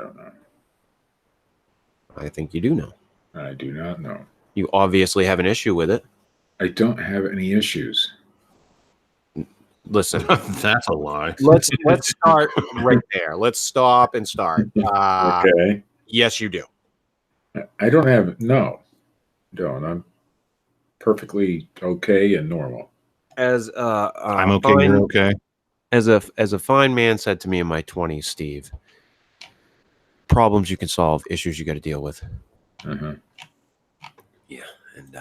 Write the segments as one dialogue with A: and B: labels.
A: don't know.
B: I think you do know.
A: I do not know.
B: You obviously have an issue with it.
A: I don't have any issues.
B: Listen,
C: that's a lie.
B: Let's start right there. Let's stop and start.
A: Okay.
B: Yes, you do.
A: I don't have no. Don't. I'm perfectly okay and normal.
B: As
C: I'm okay. You're okay.
B: As a fine man said to me in my 20s, Steve, problems you can solve, issues you got to deal with.
A: Uh-huh.
B: Yeah, and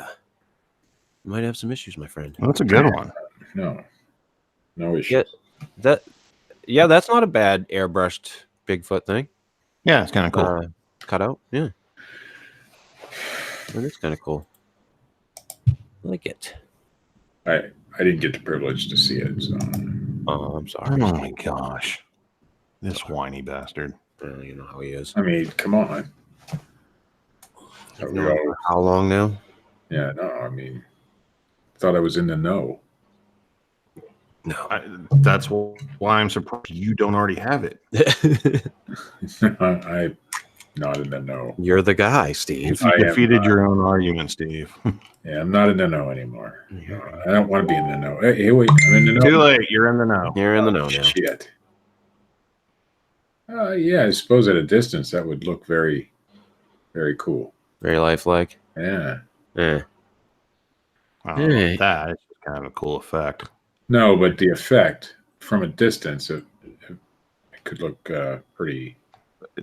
B: you might have some issues, my friend.
C: That's a good one.
A: No issues.
B: Yeah, that's not a bad airbrushed Bigfoot thing.
C: Yeah, it's kind of cool.
B: Cut out. Yeah, that is kind of cool. I like it.
A: I didn't get the privilege to see it, so.
B: Oh, I'm sorry.
C: Oh my gosh, this whiny bastard.
B: You know how he is.
A: I mean, come on.
B: How long now?
A: Yeah, no, I mean, thought I was in the know.
B: No.
C: That's why I'm surprised you don't already have it.
A: I'm not in the know.
B: You're the guy, Steve.
C: You defeated your own argument, Steve.
A: Yeah, I'm not in the know anymore. No, I don't want to be in the know. Hey, wait, I'm in the know.
C: Too late. You're in the know.
B: You're in the know now.
A: Shit. Yeah, I suppose at a distance that would look very, very cool.
B: Very lifelike.
A: Yeah.
B: Yeah.
C: That is kind of a cool effect.
A: No, but the effect from a distance, it could look pretty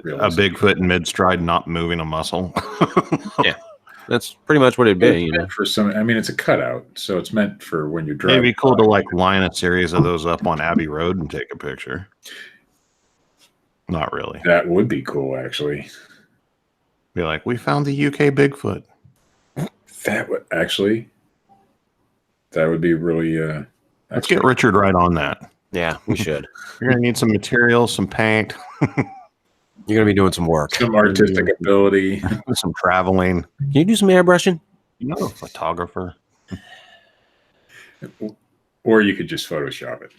A: realistic.
C: A Bigfoot in mid-stride not moving a muscle.
B: Yeah. That's pretty much what it'd be.
A: For some, I mean, it's a cutout, so it's meant for when you're driving.
C: It'd be cool to line a series of those up on Abbey Road and take a picture. Not really.
A: That would be cool, actually.
C: Be like, we found the UK Bigfoot.
A: That would be really.
C: Let's get Richard right on that.
B: Yeah, we should.
C: You're gonna need some materials, some paint.
B: You're gonna be doing some work,
A: some artistic ability,
C: some traveling.
B: Can you do some airbrushing?
C: You know, a photographer.
A: Or you could just Photoshop it.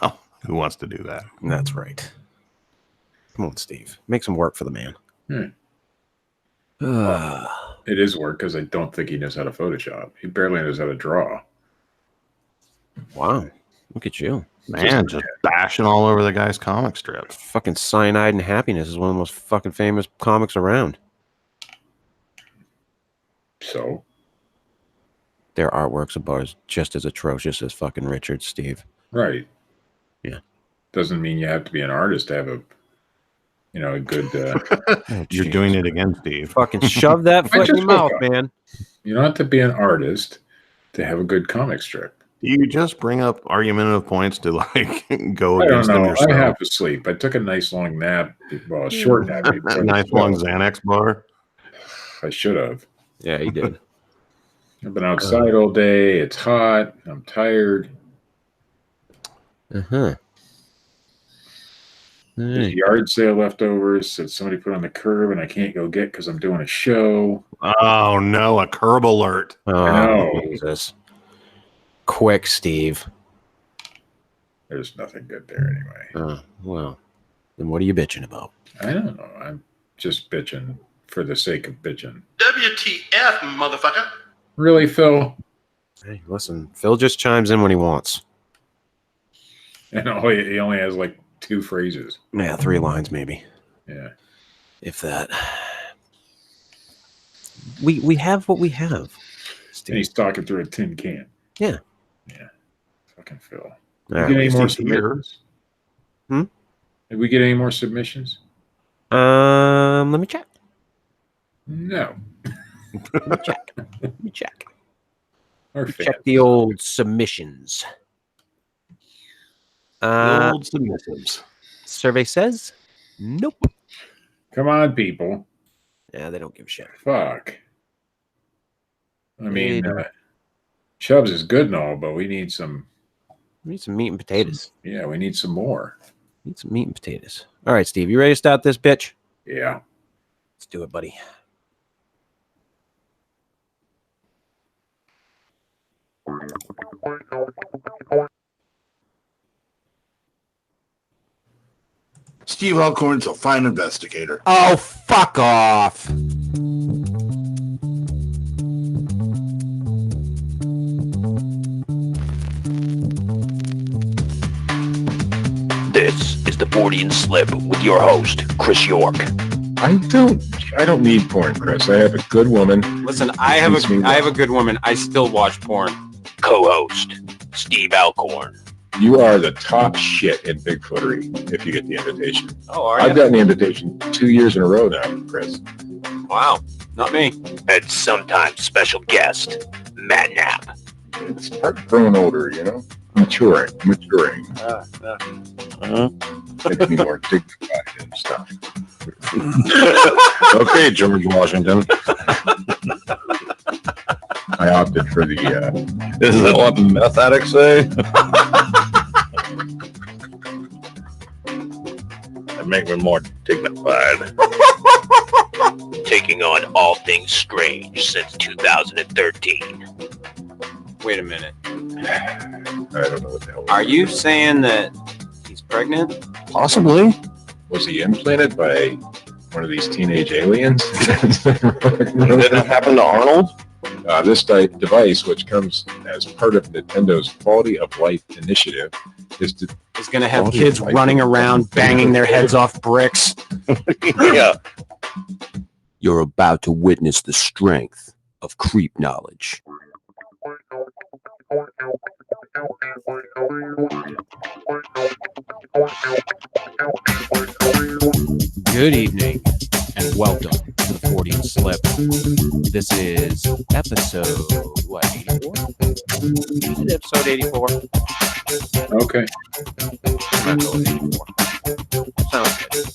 C: Well, who wants to do that?
B: That's right. Come on, Steve. Make some work for the man.
A: It is work because I don't think he knows how to Photoshop. He barely knows how to draw.
B: Wow. Look at you.
C: Man, just bashing all over the guy's comic strip.
B: Fucking Cyanide and Happiness is one of the most fucking famous comics around.
A: So?
B: Their artworks are just as atrocious as fucking Richard, Steve.
A: Right.
B: Yeah.
A: Doesn't mean you have to be an artist to have a good...
C: You're doing it again, Steve.
B: Fucking shove that foot in your mouth, man.
A: You don't have to be an artist to have a good comic strip.
C: You just bring up argumentative points to go against them yourself.
A: I have to sleep. I took a nice long nap. Well, a short nap.
C: A nice long Xanax bar.
A: I should have.
B: Yeah, he did.
A: I've been outside all day. It's hot. I'm tired.
B: Uh-huh.
A: There's yard sale leftovers that somebody put on the curb and I can't go get because I'm doing a show.
C: Oh, no. A curb alert.
B: Oh, Jesus. Quick, Steve.
A: There's nothing good there anyway.
B: Oh, well. Then what are you bitching about?
A: I don't know. I'm just bitching for the sake of bitching.
D: WTF, motherfucker.
A: Really, Phil?
B: Hey, listen. Phil just chimes in when he wants.
A: And he only has like 2 phrases.
B: Yeah, 3 lines maybe.
A: Yeah.
B: If that. We have what we have.
A: Steve. And he's talking through a tin can.
B: Yeah.
A: Yeah. Fucking Phil.
B: Did
A: we get any more submissions? Did we get any more submissions?
B: Let me check.
A: No.
B: Let me check. Check the old submissions.
C: Old submissives.
B: Survey says nope.
A: Come on, people.
B: Yeah, they don't give a shit.
A: Fuck. I mean, Chubbs is good and all, but we need some...
B: We need some meat and potatoes.
A: Yeah, we need some more.
B: Need some meat and potatoes. All right, Steve, you ready to start this bitch?
A: Yeah.
B: Let's do it, buddy.
E: Steve Alcorn's a fine investigator.
B: Oh, fuck off.
F: This is the Fortean Slip with your host, Chris York.
A: I don't need porn, Chris. I have a good woman.
G: Listen, I have a good woman. I still watch porn.
F: Co-host, Steve Alcorn.
A: You are the top shit in Bigfootery if you get the invitation.
G: Oh, are
A: I've
G: you?
A: gotten the invitation 2 years in a row now, Chris.
G: Wow, not me.
F: And sometimes special guest, Matt Knapp.
A: It's part of growing older, you know? Maturing. Makes me more dignified and stuff.
C: Okay, George Washington.
A: I opted for the,
C: Isn't that what meth addicts say? That make me more dignified.
F: Taking on all things strange since 2013.
G: Wait a minute.
A: I don't know what the hell.
G: Are you saying that he's pregnant?
C: Possibly.
A: Was he implanted by one of these teenage aliens?
C: Didn't it happen to Arnold?
A: This device, which comes as part of Nintendo's Quality of Life initiative, is to
G: He's gonna have kids running around banging their heads off bricks.
C: Yeah.
B: You're about to witness the strength of creep knowledge. Good evening and welcome to the Fortean Slip. This is episode, 84? Is it episode 84?
A: okay.
B: I'm not going with 84. Sounds good.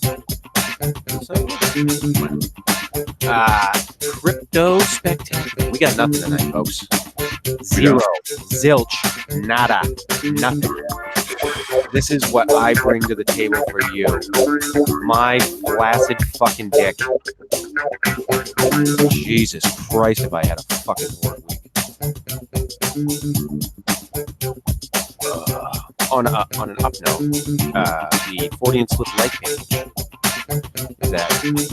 B: Cryptospectacular. We got nothing tonight, folks. Zero. Zilch. Nada. Nothing. This is what I bring to the table for you. My flaccid fucking dick. Jesus Christ, if I had a fucking work week. On an up note, the Fortean Slip like page is at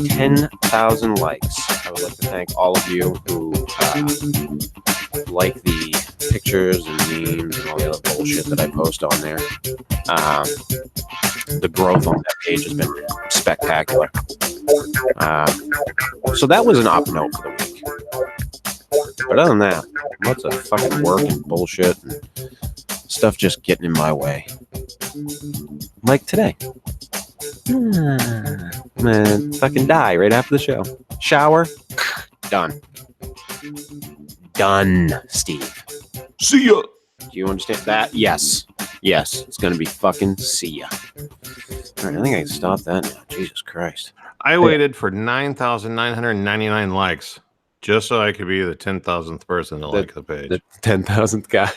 B: 10,000 likes. I would like to thank all of you who like the pictures and memes and all the other bullshit that I post on there. The growth on that page has been spectacular. So that was an up note for the week. But other than that, lots of fucking work and bullshit and stuff just getting in my way. Like today. Man, fucking die right after the show. Shower. Done. Done, Steve.
C: See ya.
B: Do you understand that? Yes. Yes. It's going to be fucking see ya. All right, I think I can stop that now. Jesus Christ.
C: I waited for 9,999 likes just so I could be the 10,000th person to like the page.
B: The 10,000th guy.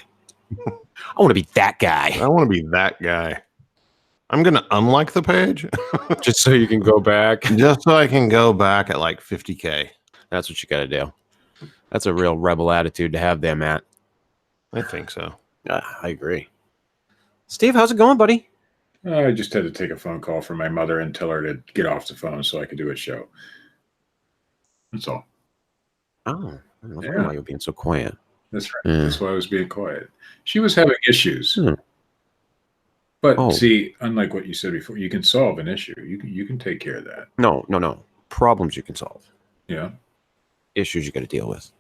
B: I want to be that guy.
C: I want to be that guy. I'm going to unlike the page
B: Just so you can go back.
C: just so I can go back at like 50K.
B: That's what you got to do. That's a real rebel attitude to have there, Matt.
C: I think so.
B: I agree. Steve, how's it going, buddy?
A: I just had to take a phone call from my mother and tell her to get off the phone so I could do a show. That's all.
B: Oh, I don't know
A: Yeah.
B: why you're being so quiet.
A: That's right.
B: Yeah.
A: That's why I was being quiet. She was having issues.
B: Hmm.
A: But
B: Oh.
A: see, unlike what you said before, you can solve an issue. You can take care of that.
B: No. Problems you can solve.
A: Yeah.
B: Issues you got to deal with.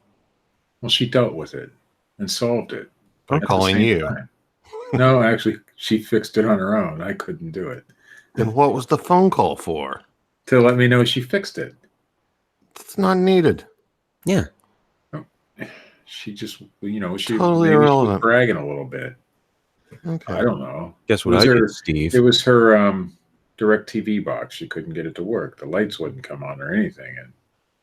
A: Well, she dealt with it and solved it.
C: I'm
A: at the
C: calling
A: same
C: you.
A: time. No, actually, she fixed it on her own. I couldn't do it.
C: Then what was the phone call for?
A: To let me know she fixed it.
C: It's not needed.
B: Yeah.
A: She just, she
C: Totally
A: maybe she was
C: irrelevant.
A: bragging a little bit.
C: Okay.
A: I don't know.
B: Guess what
A: Was
B: I
A: there-
B: did, Steve?
A: It was her DirecTV box. She couldn't get it to work. The lights wouldn't come on or anything. And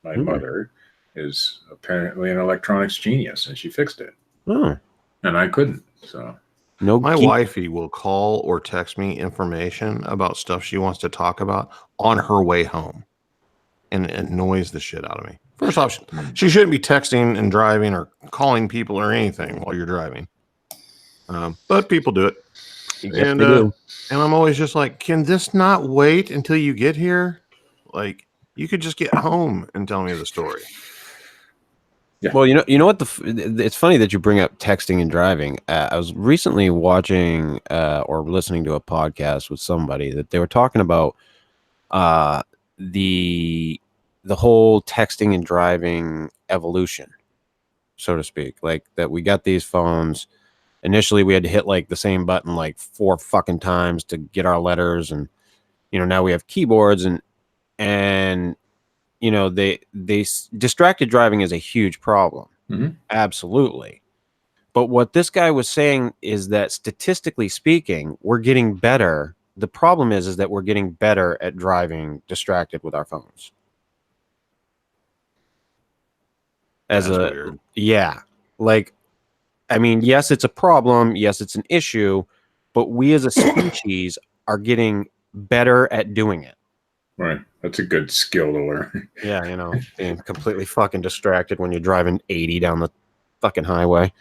A: my mother is apparently an electronics genius, and she fixed it.
B: Oh,
A: And I couldn't. So
B: no.
C: My
B: geek-
C: wifey will call or text me information about stuff she wants to talk about on her way home. And it annoys the shit out of me. First off, she shouldn't be texting and driving or calling people or anything while you're driving. But people do it.
B: Yes,
C: and
B: we do.
C: and I'm always just like, can this not wait until you get here? Like, you could just get home and tell me the story.
A: Yeah.
B: Well, you know what? It's funny that you bring up texting and driving. I was recently watching or listening to a podcast with somebody that they were talking about the whole texting and driving evolution, so to speak. Like that, we got these phones. Initially, we had to hit like the same button like 4 fucking times to get our letters, and now we have keyboards and distracted driving is a huge problem.
A: Mhm.
B: Absolutely. But what this guy was saying is that statistically speaking, we're getting better. The problem is that we're getting better at driving distracted with our phones.
C: That's weird.
B: Yeah. Like, I mean, yes, it's a problem. Yes, it's an issue, but we as a species are getting better at doing it.
A: Right. That's a good skill to learn.
B: Yeah, being completely fucking distracted when you're driving 80 down the fucking highway.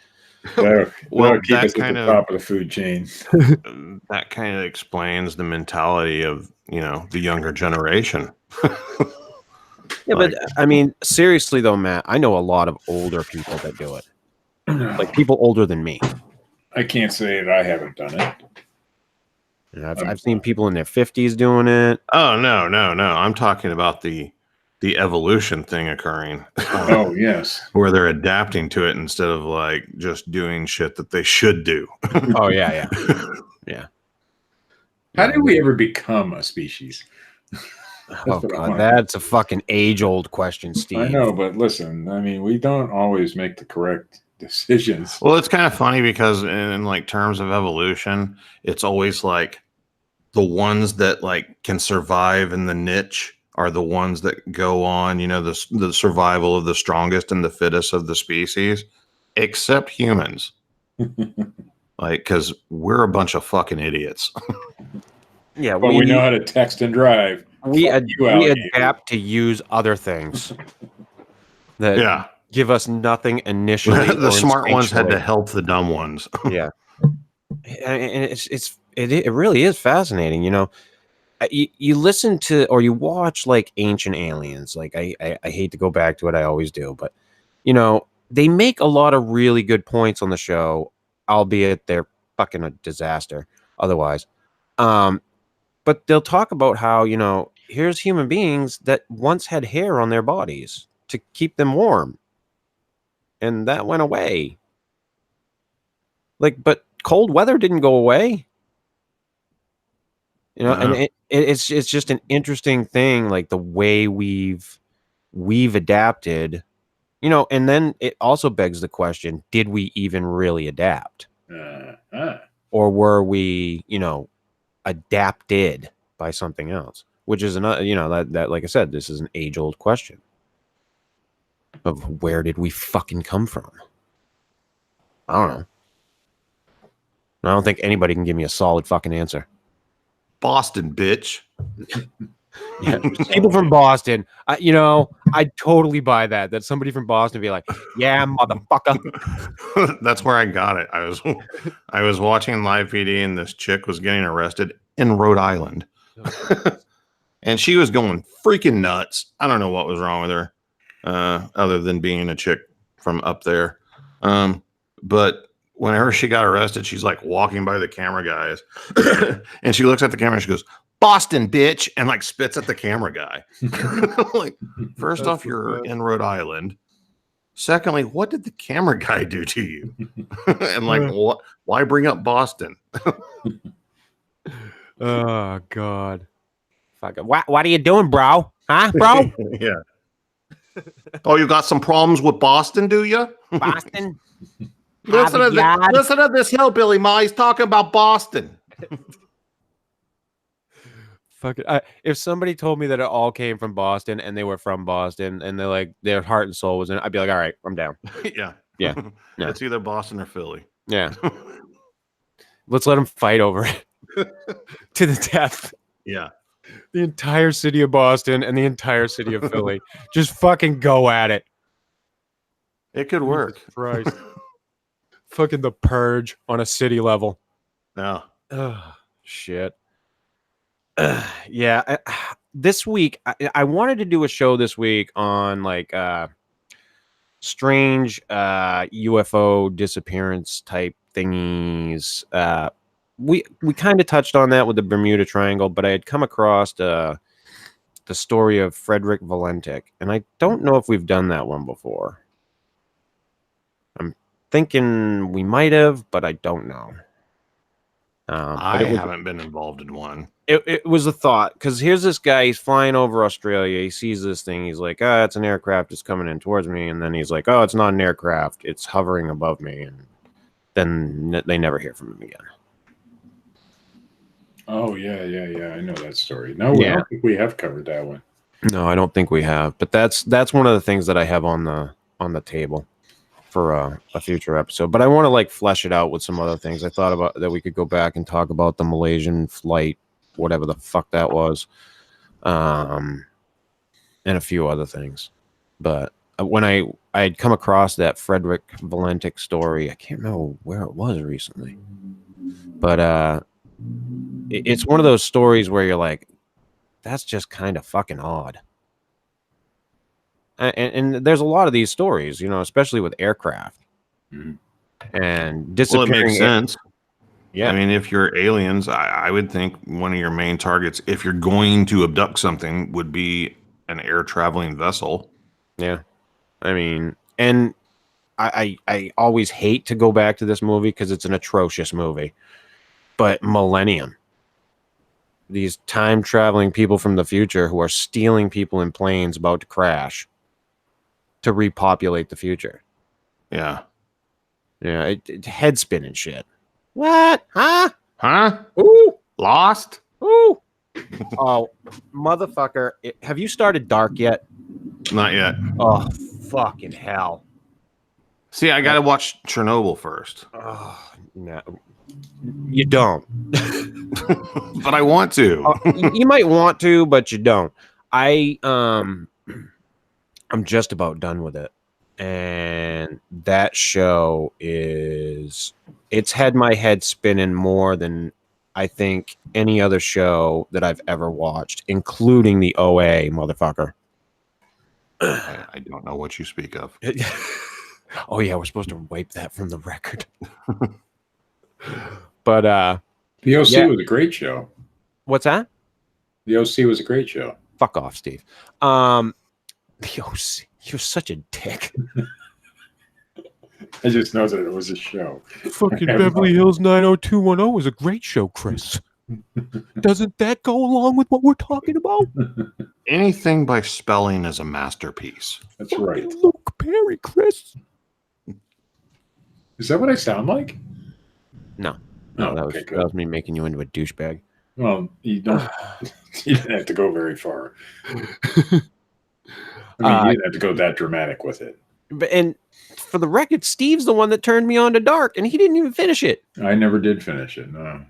A: That'll keep
C: that
A: us at
C: kind
A: the
C: of-
A: top of the food chain.
C: That kind of explains the mentality of the younger generation.
B: Yeah, but I mean, seriously though, Matt, I know a lot of older people that do it. Like people older than me.
A: I can't say that I haven't done it.
B: I've seen people in their 50s doing it.
C: Oh no. I'm talking about the evolution thing occurring.
A: Oh yes.
C: Where they're adapting to it instead of like just doing shit that they should do.
B: Oh yeah.
A: How did we ever become a species?
B: Oh God, that's a fucking age-old question, Steve.
A: I know, but listen, I mean, we don't always make the correct decisions.
C: Well, it's kind of funny because in like terms of evolution, it's always like the ones that like can survive in the niche are the ones that go on, the survival of the strongest and the fittest of the species, except humans. Like, because we're a bunch of fucking idiots.
B: Yeah,
A: But we know how to text and drive.
B: We adapt to use other things that give us nothing initially.
C: The smart ones had to help the dumb ones.
B: Yeah, and it really is fascinating. You listen to or you watch like Ancient Aliens. Like I hate to go back to it, I always do, but they make a lot of really good points on the show, albeit they're fucking a disaster otherwise. But they'll talk about how here's human beings that once had hair on their bodies to keep them warm, and that went away. Like, but cold weather didn't go away. And it's just an interesting thing, like the way we've adapted, and then it also begs the question, did we even really adapt? Or were we, adapted by something else? Which is another, that like I said, this is an age-old question of where did we fucking come from? I don't know. I don't think anybody can give me a solid fucking answer.
C: Boston, bitch.
B: Yeah, people from Boston. I'd totally buy that. That somebody from Boston be like, "Yeah, motherfucker."
C: That's where I got it. I was watching live PD, and this chick was getting arrested in Rhode Island, and she was going freaking nuts. I don't know what was wrong with her, other than being a chick from up there. But whenever she got arrested, she's like walking by the camera guys, and she looks at the camera and she goes, "Boston, bitch," and like spits at the camera guy. Like, first off, you're in Rhode Island. Secondly, what did the camera guy do to you? And like, what? Why bring up Boston?
B: Oh God! Fuck it. What are you doing, bro? Huh, bro?
C: Yeah. Oh, you got some problems with Boston, do you?
B: Boston.
C: Listen to this hillbilly, Ma. He's talking about Boston.
B: Fuck it. If somebody told me that it all came from Boston and they were from Boston and they're like their heart and soul was in it, I'd be like, all right, I'm down.
C: Yeah.
B: Yeah.
C: It's either Boston or Philly.
B: Yeah. Let's let them fight over it to the death.
C: Yeah.
B: The entire city of Boston and the entire city of Philly. Just fucking go at it.
C: It could work.
B: Christ. Fucking The Purge on a city level.
C: No.
B: Shit. Yeah. This week, I wanted to do a show this week on like strange UFO disappearance type thingies. We kind of touched on that with the Bermuda Triangle, but I had come across the story of Frederick Valentic, and I don't know if we've done that one before. I'm thinking we might have, but I don't know.
C: I haven't been involved in one.
B: It was a thought, because here's this guy, he's flying over Australia, he sees this thing, he's like, it's an aircraft, it's coming in towards me, and then he's like, it's not an aircraft, it's hovering above me, and then they never hear from him again.
A: Oh, yeah. I know that story. No, I don't think we have covered that one.
B: No, I don't think we have, but that's one of the things that I have on the table for a future episode. But I want to like flesh it out with some other things. I thought about that we could go back and talk about the Malaysian flight, whatever the fuck that was, and a few other things. But when I had come across that Frederick Valentic story, I can't remember where it was recently, but it's one of those stories where you're like, that's just kind of fucking odd. And there's a lot of these stories, especially with aircraft and disappearing.
C: Well, it makes sense.
B: Yeah.
C: I mean, if you're aliens, I would think one of your main targets, if you're going to abduct something, would be an air traveling vessel.
B: Yeah. I mean, and I always hate to go back to this movie because it's an atrocious movie. But Millennium, these time traveling people from the future who are stealing people in planes about to crash to repopulate the future.
C: Yeah.
B: Yeah, it head spinning shit. What? Huh?
C: Ooh. Lost?
B: Ooh. Oh, motherfucker. Have you started Dark yet?
C: Not yet.
B: Oh, fucking hell.
C: See, I got to watch Chernobyl first.
B: Oh, no. You don't.
C: But I want to.
B: You might want to, but you don't. I'm just about done with it. And that show it's had my head spinning more than I think any other show that I've ever watched, including the OA, motherfucker.
C: I don't know what you speak of.
B: Oh yeah, we're supposed to wipe that from the record. But
A: The OC was a great show.
B: What's that?
A: The OC was a great show.
B: Fuck off, Steve. The OC, you're such a dick.
A: I just know that it was a show.
B: Fucking Beverly Hills 90210 is a great show, Chris. Doesn't that go along with what we're talking about?
C: Anything by spelling is a masterpiece.
A: That's right.
B: Luke Perry, Chris.
A: Is that what I sound like?
B: No,
A: Oh,
B: that
A: okay,
B: was me making you into a douchebag.
A: Well, you don't. You didn't have to go very far. I mean, you didn't have to go that dramatic with it.
B: And for the record, Steve's the one that turned me on to Dark, and he didn't even finish it.
A: I never did finish it. No.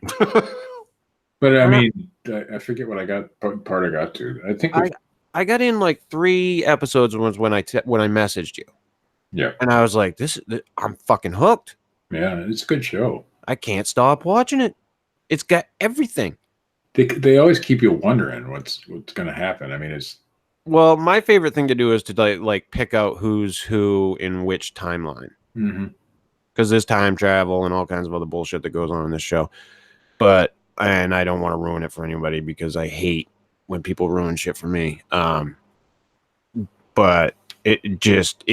A: But I mean, I forget what I got. Part I got to. I think
B: I got in like 3 episodes when I messaged you.
A: Yeah.
B: And I was like, I'm fucking hooked.
A: Yeah, it's a good show.
B: I can't stop watching it. It's got everything.
A: They always keep you wondering what's going to happen. I mean, it's.
B: Well, my favorite thing to do is to like pick out who's who in which timeline. Because there's time travel and all kinds of other bullshit that goes on in this show. And I don't want to ruin it for anybody because I hate when people ruin shit for me. But it just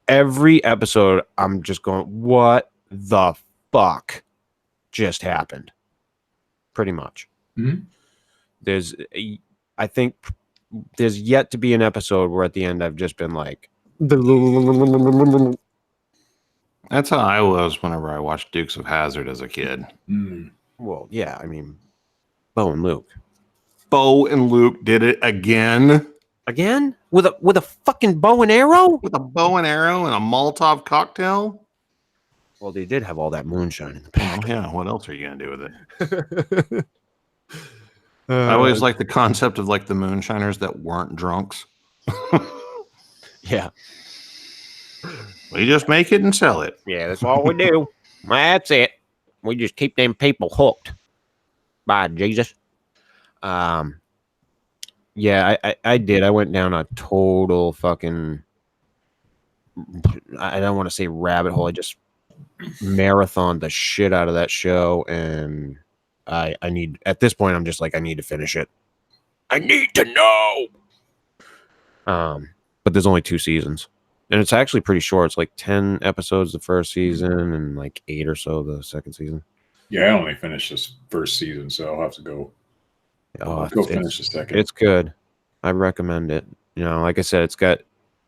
B: every episode I'm just going, what the fuck just happened? Pretty much. I think there's yet to be an episode where at the end I've just been like,
C: That's how I was whenever I watched Dukes of Hazzard as a kid.
B: well, yeah, I mean, Bo and Luke.
C: Bo and Luke did it again.
B: Again? With a fucking bow and arrow?
C: With a bow and arrow and a Molotov cocktail?
B: Well, they did have all that moonshine in the back.
C: Oh, yeah. What else are you going to do with it? I always like the concept of like the moonshiners that weren't drunks.
B: Yeah.
C: We just make it and sell it.
B: Yeah, that's all we do. That's it.
G: We just keep them people hooked. By Jesus. Yeah, I did. I went down a total fucking, I don't want to say rabbit hole. I just marathoned the shit out of that show, and I need, at this point, I'm just like, I need to finish it. I need to know. But there's only 2 seasons, and it's actually pretty short. It's like 10 episodes the first season, and like 8 or so the second season.
A: Yeah, I only finished this first season, so I'll have to go.
G: Oh,
A: Go finish the second.
G: It's good. I recommend it. You know, like I said, it's got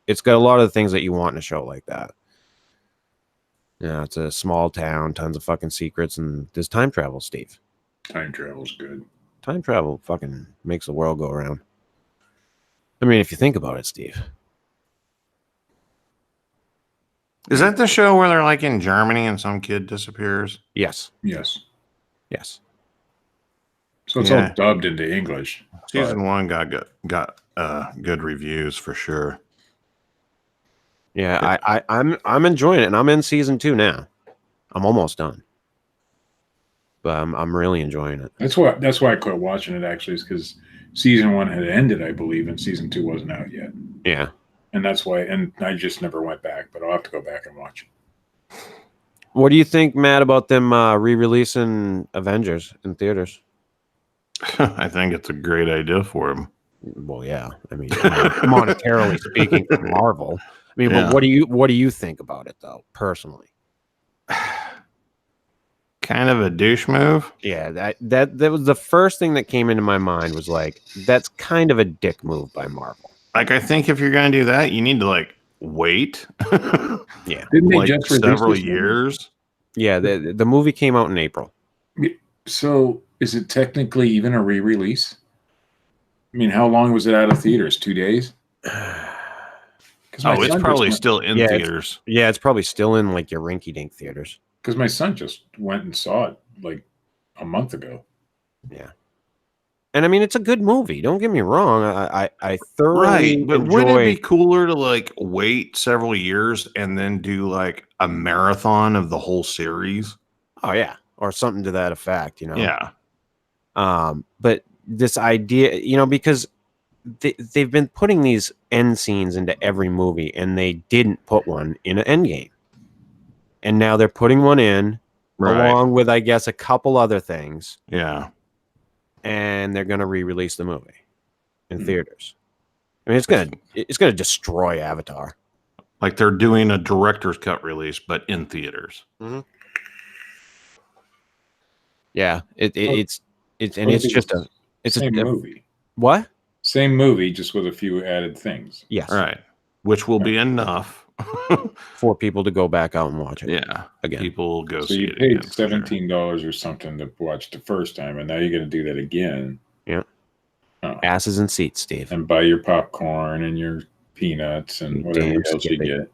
G: a lot of the things that you want in a show like that. You know, it's a small town, tons of fucking secrets, and there's time travel, Steve.
A: Time travel's good.
G: Time travel fucking makes the world go around. I mean, if you think about it, Steve.
C: Is that the show where they're like in Germany and some kid disappears?
G: Yes.
A: Yes.
G: Yes.
A: So it's all dubbed into English.
C: Season 1 got good reviews for sure.
G: Yeah, I'm enjoying it, and I'm in season 2 now. I'm almost done, but I'm really enjoying it.
A: That's why I quit watching it. Actually, is because season 1 had ended, I believe, and season 2 wasn't out yet.
G: Yeah,
A: and that's why. And I just never went back, but I'll have to go back and watch it.
G: What do you think, Matt, about them re-releasing Avengers in theaters?
C: I think it's a great idea for them.
G: Well, yeah. I mean, monetarily speaking, for Marvel. I mean, but what do you think about it, though, personally?
C: Kind of a douche move.
G: Yeah, that was the first thing that came into my mind. Was like, that's kind of a dick move by Marvel.
C: Like, I think if you're gonna do that, you need to like wait.
G: Yeah,
A: didn't they
C: like
A: just
C: several years?
G: Yeah, the movie came out in April.
A: So is it technically even a re-release? I mean, how long was it out of theaters? 2 days?
C: Oh, it's probably still in theaters.
G: It's probably still in like your rinky-dink theaters.
A: Because my son just went and saw it like a month ago.
G: Yeah. And I mean, it's a good movie. Don't get me wrong. I thoroughly
C: but
G: enjoy...
C: wouldn't it be cooler to like wait several years and then do like a marathon of the whole series?
G: Oh yeah, or something to that effect, you know.
C: Yeah.
G: But this idea, you know, because they've been putting these end scenes into every movie, and they didn't put one in an end game, and now they're putting one in along with, I guess, a couple other things.
C: Yeah.
G: And they're going to re-release the movie in theaters. I mean, it's gonna destroy Avatar.
C: Like they're doing a director's cut release, but in theaters.
G: Mm-hmm. Yeah, it's just a
A: same movie.
G: What?
A: Same movie, just with a few added things.
G: Yes.
C: All right. Which will be enough
G: for people to go back out and watch it.
C: Yeah.
G: Again.
C: People will go
A: So
C: see
A: you
C: it.
A: paid $17 or something to watch the first time, and now you're going to do that again.
G: Yeah.
A: Oh.
G: Asses in seats, Steve.
A: And buy your popcorn and your peanuts and whatever else you get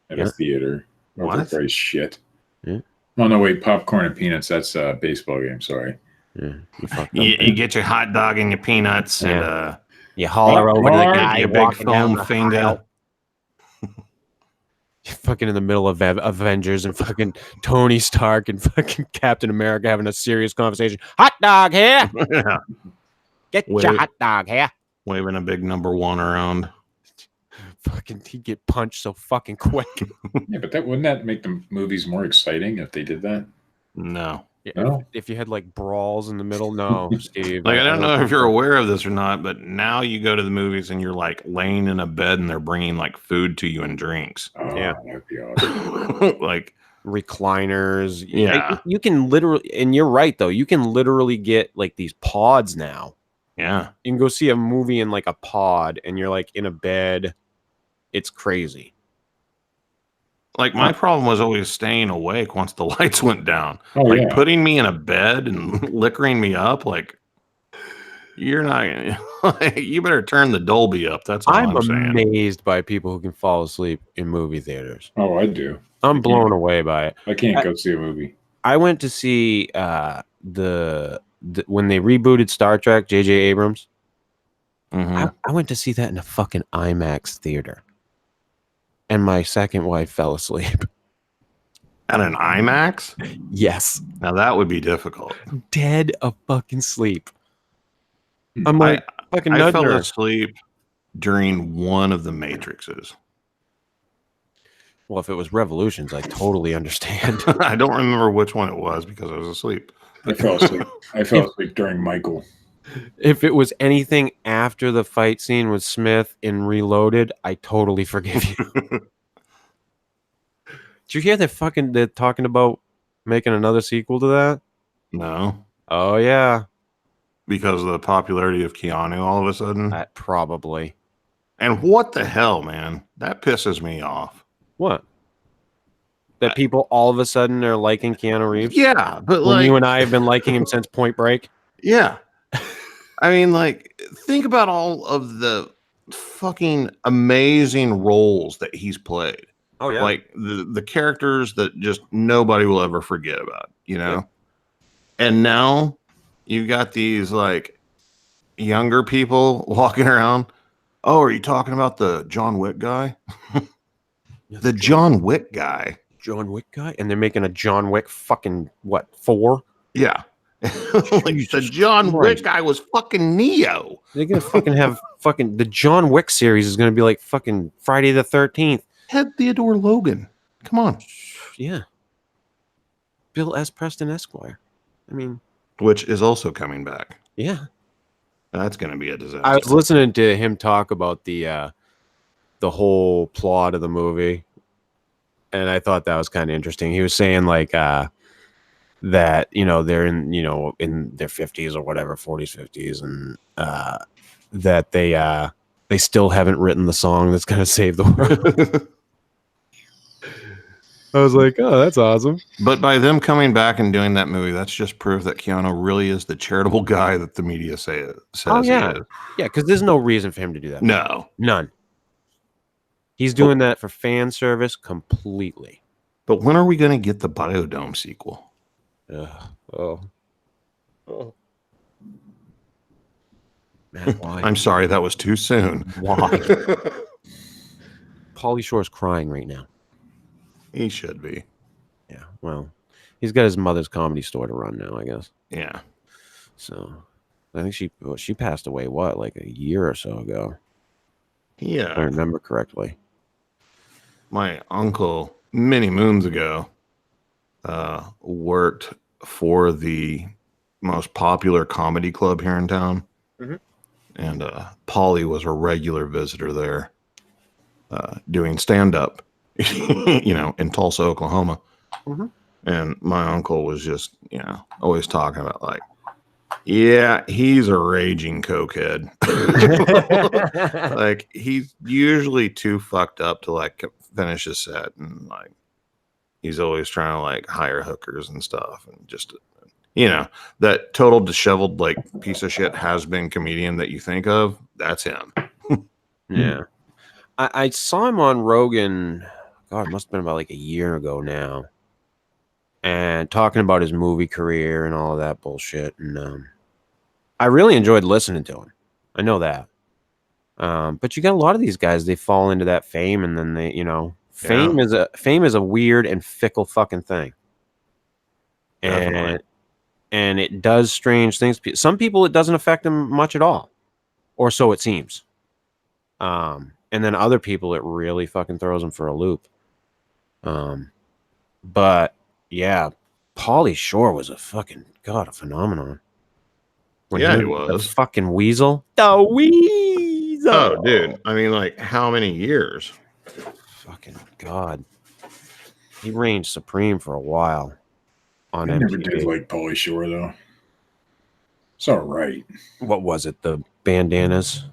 A: at a theater. Overpriced shit.
G: Yeah.
A: Oh, no, wait. Popcorn and peanuts. That's a baseball game. Sorry.
G: Yeah,
C: you get your hot dog and your peanuts, and
G: you holler over to the guy,
C: your big foam finger.
G: You're fucking in the middle of Avengers and fucking Tony Stark and fucking Captain America having a serious conversation. Hot dog here.
C: Yeah.
G: Get your hot dog here.
C: Waving a big number 1 around.
G: Fucking, he'd get punched so fucking quick.
A: Yeah, but wouldn't that make the movies more exciting if they did that?
C: No.
G: Yeah,
A: No?
G: if you had like brawls in the middle, no, Steve.
C: Like, I don't know if you're aware of this or not, but now you go to the movies and you're like laying in a bed and they're bringing like food to you and drinks.
A: Oh,
G: yeah,
A: that'd be awesome.
C: Like
G: recliners.
C: Yeah,
G: you can literally, and you're right though. You can literally get like these pods now.
C: Yeah,
G: you can go see a movie in like a pod, and you're like in a bed. It's crazy.
C: Like my problem was always staying awake once the lights went down.
A: Oh,
C: like
A: yeah.
C: putting me in a bed and liquoring me up. Like you're not. You better turn the Dolby up. That's all I'm saying.
G: Amazed by people who can fall asleep in movie theaters.
A: Oh, I do.
G: I'm blown away by it.
A: I can't go see a movie.
G: I went to see the when they rebooted Star Trek, J.J. Abrams.
C: Mm-hmm.
G: I went to see that in a fucking IMAX theater. And my second wife fell asleep.
C: At an IMAX?
G: Yes.
C: Now that would be difficult.
G: Dead of fucking sleep. I'm like, fucking
C: I
G: nudging
C: fell
G: her.
C: asleep during one of the Matrixes.
G: Well, if it was Revolutions, I totally understand.
C: I don't remember which one it was because I was asleep.
A: I fell asleep. I fell asleep during Michael.
G: If it was anything after the fight scene with Smith in Reloaded, I totally forgive you. Did you hear they're talking about making another sequel to that?
C: No,
G: Oh yeah,
C: because of the popularity of Keanu all of a sudden.
G: probably.
C: And what the hell, man? That pisses me off.
G: What? That people all of a sudden are liking Keanu Reeves?
C: Yeah, but
G: When
C: like,
G: you and I have been liking him since Point Break.
C: yeah. I mean, like, think about all of the fucking amazing roles that he's played.
G: Oh yeah.
C: Like the characters that just nobody will ever forget about, you know?
G: Yeah.
C: And now you got these like younger people walking around. Oh, are you talking about the John Wick guy? The John Wick guy.
G: John Wick guy? And they're making a John Wick fucking, what, 4?
C: Yeah. Like the John Wick guy was fucking Neo.
G: They're going to fucking have fucking, the John Wick series is going to be like fucking Friday the 13th.
C: Ted Theodore Logan. Come on.
G: Yeah. Bill S. Preston Esquire. I mean,
C: Which is also coming back.
G: yeah.
C: That's going to be a disaster.
G: I was listening to him talk about the whole plot of the movie, and I thought that was kind of interesting. He was saying like that, you know, they're in, you know, in their 50s or whatever, 40s, 50s, and that they still haven't written the song that's going to save the world. I was like, oh, that's awesome.
C: But by them coming back and doing that movie, that's just proof that Keanu really is the charitable guy that the media says
G: Oh, yeah.
C: he is.
G: Yeah, because there's no reason for him to do that.
C: No.
G: None. He's doing that for fan service completely.
C: But when are we going to get the Biodome sequel?
G: Oh. Man, why?
C: I'm sorry, that was too soon.
G: Why? Pauly Shore's crying right now.
C: He should be.
G: Yeah, well, he's got his mother's comedy store to run now, I guess.
C: Yeah.
G: So, I think she passed away, what, like a year or so ago? If I
C: Yeah.
G: remember correctly.
C: My uncle, many moons ago, worked for the most popular comedy club here in town.
G: Mhm.
C: And Pauly was a regular visitor there doing stand-up, you know, in Tulsa, Oklahoma.
G: Mhm.
C: And my uncle was just, you know, always talking about like, yeah, he's a raging cokehead. Like he's usually too fucked up to like finish his set, and like he's always trying to like hire hookers and stuff, and just, you know, that total disheveled like piece of shit has been comedian that you think of. That's him.
G: Yeah. I saw him on Rogan, God, it must have been about like a year ago now, and talking about his movie career and all of that bullshit. And I really enjoyed listening to him. I know that. But you got a lot of these guys, they fall into that fame, and then they, you know, fame is a weird and fickle fucking thing.
C: Definitely.
G: And it does strange things. Some people it doesn't affect them much at all, or so it seems. And then other people it really fucking throws them for a loop. But yeah, Pauly Shore was a phenomenon.
C: Yeah, he
G: The
C: was.
G: fucking weasel. The weasel.
C: Oh, dude. I mean, like, how many years?
G: Fucking God. He reigned supreme for a while on
A: I never
G: MTV.
A: did like Pauly Shore though. It's all right.
G: What was it? The bandanas?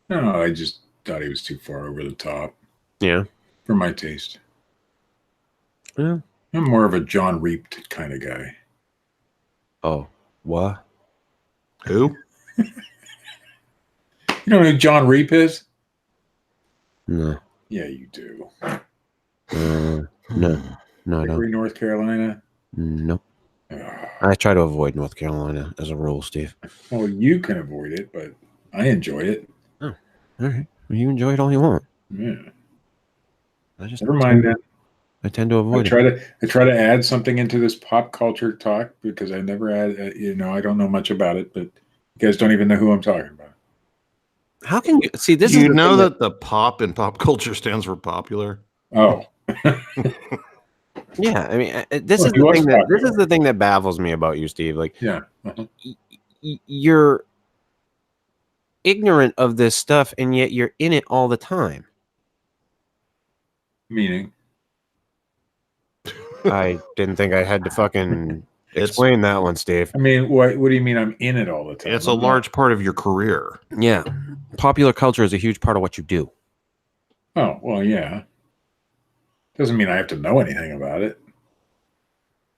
A: No, I just thought he was too far over the top
G: Yeah.
A: for my taste.
G: Yeah.
A: I'm more of a John Reaped kind of guy.
G: Oh, what?
C: Who?
A: You know who John Reap is?
G: No.
A: Yeah, you do.
G: No. No, I don't.
A: Hickory, North Carolina.
G: Nope.
A: Ugh.
G: I try to avoid North Carolina as a rule, Steve.
A: Well, you can avoid it, but I enjoy it.
G: All right. Well, you enjoy it all you want.
A: Yeah.
G: I just
A: Never mind that.
G: I tend to
A: I
G: avoid it.
A: try to add something into this pop culture talk because I never add. I don't know much about it, but you guys don't even know who I'm talking about.
G: How can you see this?
C: Do
G: is
C: you
G: the
C: know
G: thing
C: that the pop in pop culture stands for popular?
A: Oh,
G: Yeah, I mean, this
A: Well,
G: is
A: he
G: the
A: was
G: thing that
A: popular.
G: baffles me about you, Steve. Like,
A: yeah. Uh-huh.
G: you're ignorant of this stuff, and yet you're in it all the time.
A: Meaning,
G: I didn't think I had to fucking
C: It's-
G: explain that one, Steve.
A: I mean, what do you mean? I'm in it all the time?
C: It's a
A: I'm not.
C: large part of your career.
G: Yeah, popular culture is a huge part of what you do.
A: Oh well, yeah. Doesn't mean I have to know anything about it.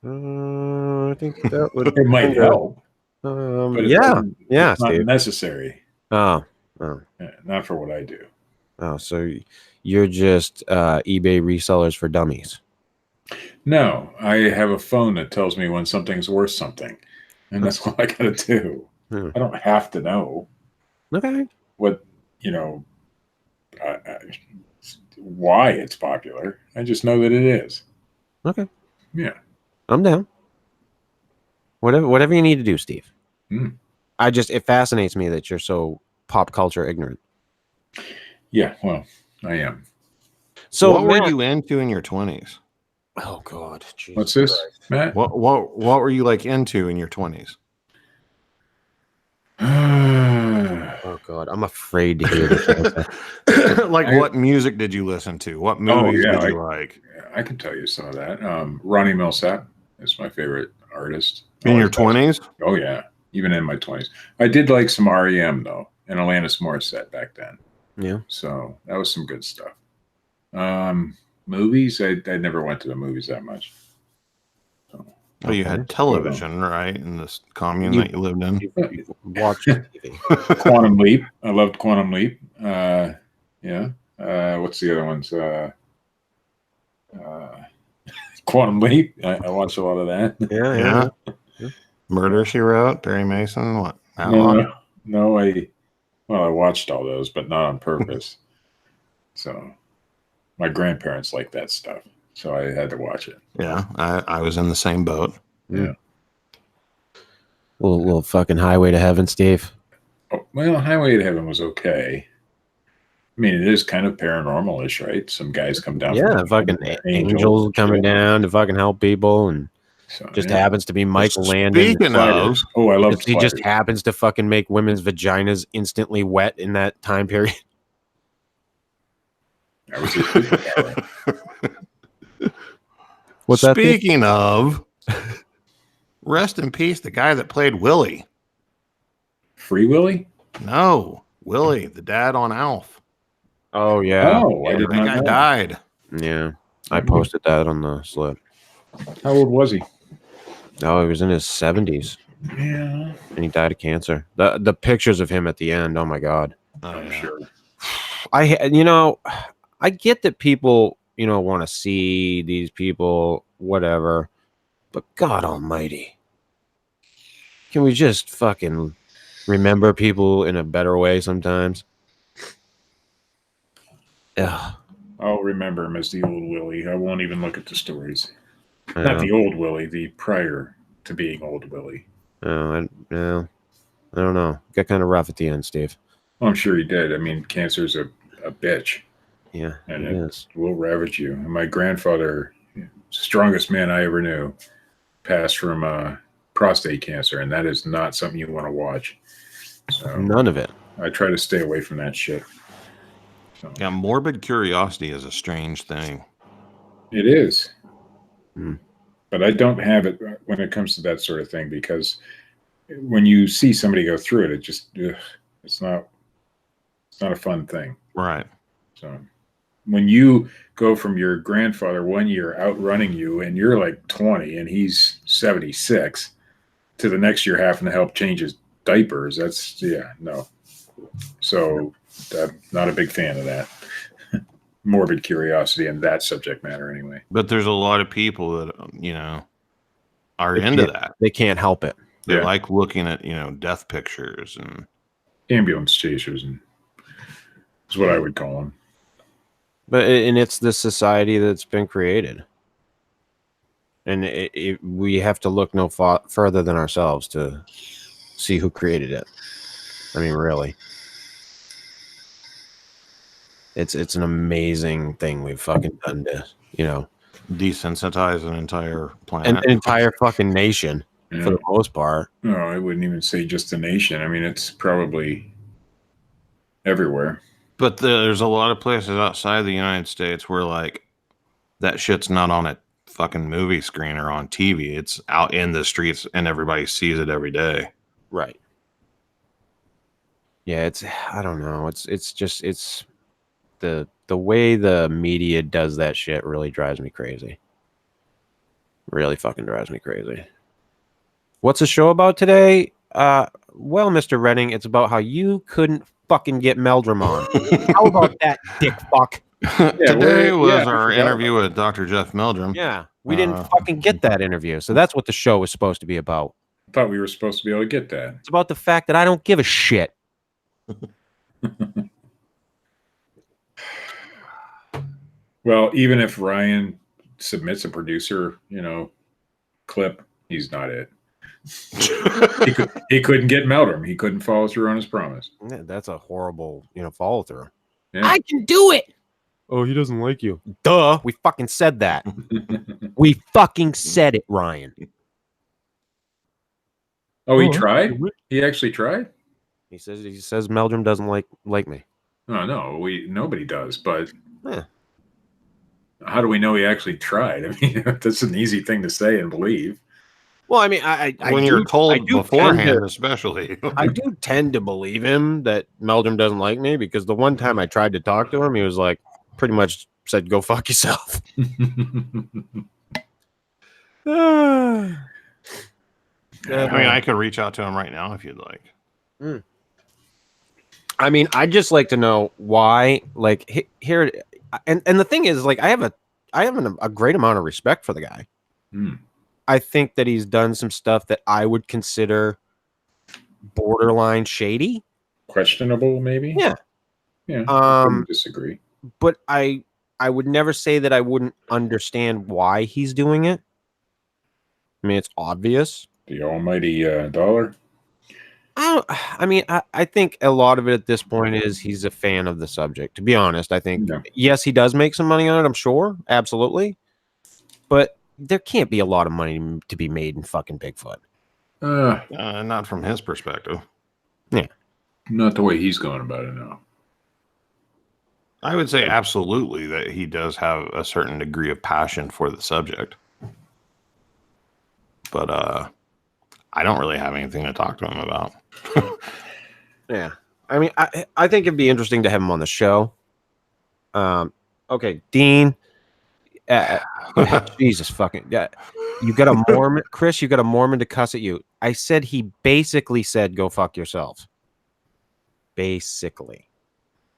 G: I think that would.
A: It might help, but it
G: Yeah,
A: doesn't-
G: yeah,
A: it's not
G: Steve.
A: necessary.
G: Oh,
A: Not for what I do.
G: so you're just eBay resellers for dummies.
A: No, I have a phone that tells me when something's worth something, and that's what I gotta do.
G: Hmm.
A: I don't have to know
G: Okay.
A: what why it's popular. I just know that it is.
G: Okay.
A: Yeah.
G: I'm down. Whatever you need to do, Steve.
A: Hmm.
G: It fascinates me that you're so pop culture ignorant.
A: Yeah. Well, I am.
G: So
C: what were
G: Matt-
C: you into in your 20s?
G: Oh God. Jesus
A: What's this,
G: Christ.
A: Matt?
C: What were you like into in your 20s?
G: Oh God. I'm afraid to hear this answer.
C: Like what music did you listen to? What movies
A: yeah,
C: did you like?
A: I can tell you some of that. Ronnie Millsap is my favorite artist.
C: In your
A: Always
C: 20s?
A: Oh yeah, even in my 20s. I did like some REM though, and Alanis Morissette back then.
G: Yeah.
A: So that was some good stuff. Movies, I never went to the movies that much. So,
C: Well, you had television, right? In this commune that you lived in.
G: You watch TV.
A: Quantum Leap. I loved Quantum Leap. Yeah. What's the other ones? Quantum Leap. I watched a lot of that.
G: Yeah.
C: Murder, She Wrote, Barry Mason, what? Matlock?
A: No, I watched all those, but not on purpose. So my grandparents liked that stuff, so I had to watch it.
C: Yeah, I was in the same boat.
A: Yeah.
G: Little fucking Highway to Heaven, Steve.
A: Oh, well, Highway to Heaven was okay. I mean, it is kind of paranormal-ish, right? Some guys come down.
G: Yeah,
A: from
G: fucking
A: heaven,
G: angels coming down to fucking help people, and
A: So,
G: just
A: yeah.
G: happens to be Michael Landon.
C: Speaking of,
A: Spiders. Oh, I love
G: He just
A: spiders.
G: happens to fucking make women's vaginas instantly wet in that time period.
A: That was his superpower.
G: What's that?
C: speaking of, rest in peace, the guy that played Willie.
A: Free Willy?
C: No, Willie, the dad on Alf.
G: Oh yeah,
A: Oh, I did
C: That
A: not
C: guy
A: know.
C: died.
G: yeah. I posted that on the slip.
A: How old was he?
G: No, he was in his 70s,
A: Yeah,
G: and he died of cancer. The pictures of him at the end. Oh my God.
A: I'm sure.
G: I get that people want to see these people, whatever, but God Almighty, can we just fucking remember people in a better way sometimes? Yeah.
A: I'll remember him as the old Willie. I won't even look at the stories. Not the old Willie, the prior to being old Willie.
G: I don't know. Got kind of rough at the end, Steve.
A: Well, I'm sure he did. I mean, cancer's a bitch,
G: Yeah,
A: and
G: it
A: it
G: is.
A: will ravage you. And my grandfather, strongest man I ever knew, passed from prostate cancer, and that is not something you want to watch. So
G: None of it.
A: I try to stay away from that shit. So,
C: Yeah, morbid curiosity is a strange thing.
A: it is.
G: Hmm.
A: But I don't have it when it comes to that sort of thing, because when you see somebody go through it, it just it's not a fun thing.
C: Right.
A: So when you go from your grandfather 1 year outrunning you and you're like 20 and he's 76 to the next year having to help change his diapers, no. So I'm not a big fan of that. Morbid curiosity and that subject matter anyway.
C: But there's a lot of people that, are
G: They
C: into
G: can't-
C: that.
G: They can't help it.
C: They
A: Yeah.
C: like looking at, death pictures and
A: Ambulance chasers is what I would call them.
G: And it's the society that's been created. and we have to look no further than ourselves to see who created it. I mean, really, it's an amazing thing we've fucking done to, you know,
C: Desensitize an entire planet.
G: an entire fucking nation
A: Yeah.
G: for the most part.
A: No, I wouldn't even say just a nation. I mean, it's probably everywhere.
C: But there's a lot of places outside the United States where like that shit's not on a fucking movie screen or on TV. It's out in the streets and everybody sees it every day.
G: Right. Yeah, I don't know. It's just the way the media does that shit really drives me crazy. Really fucking drives me crazy. What's the show about today? Well, Mr. Redding, it's about how you couldn't fucking get Meldrum on. How about that, dick fuck?
C: Today was
A: I
C: our
A: forgot
C: interview with Dr. Jeff Meldrum.
G: Yeah, we didn't fucking get that interview. So that's what the show was supposed to be about.
A: I thought we were supposed to be able to get that.
G: It's about the fact that I don't give a shit.
A: Well, even if Ryan submits a producer, clip, he's not it. he couldn't get Meldrum. He couldn't follow through on his promise.
G: Yeah, that's a horrible, follow through.
A: Yeah.
G: I can do it. Oh, he doesn't like you. Duh. We fucking said that. We fucking said it, Ryan.
A: Oh, he tried? He actually tried?
G: He says Meldrum doesn't like me.
A: Oh no, nobody does, but
G: Yeah.
A: How do we know he actually tried? I mean, that's an easy thing to say and believe.
G: Well, I mean,
C: when you're told beforehand, especially.
G: I do tend to believe him that Meldrum doesn't like me, because the one time I tried to talk to him, he was like, pretty much said, "Go fuck yourself."
C: I mean, I could reach out to him right now if you'd like.
G: I mean, I'd just like to know why. Like here, and the thing is, like, I have a great amount of respect for the guy. I think that he's done some stuff that I would consider borderline shady,
A: questionable, maybe.
G: Yeah.
A: I wouldn't disagree.
G: But I would never say that I wouldn't understand why he's doing it. I mean, it's obvious.
A: The almighty dollar.
G: I think a lot of it at this point is he's a fan of the subject. To be honest, I think yes, he does make some money on it. I'm sure, absolutely, but there can't be a lot of money to be made in fucking Bigfoot.
C: Not from his perspective.
G: Yeah,
A: not the way he's going about it now.
C: I would say absolutely that he does have a certain degree of passion for the subject, but I don't really have anything to talk to him about.
G: Yeah, I mean, I think it'd be interesting to have him on the show. Okay, Dean. Jesus fucking. You got a Mormon, Chris. You got a Mormon to cuss at you. I said he basically said, "Go fuck yourself." Basically,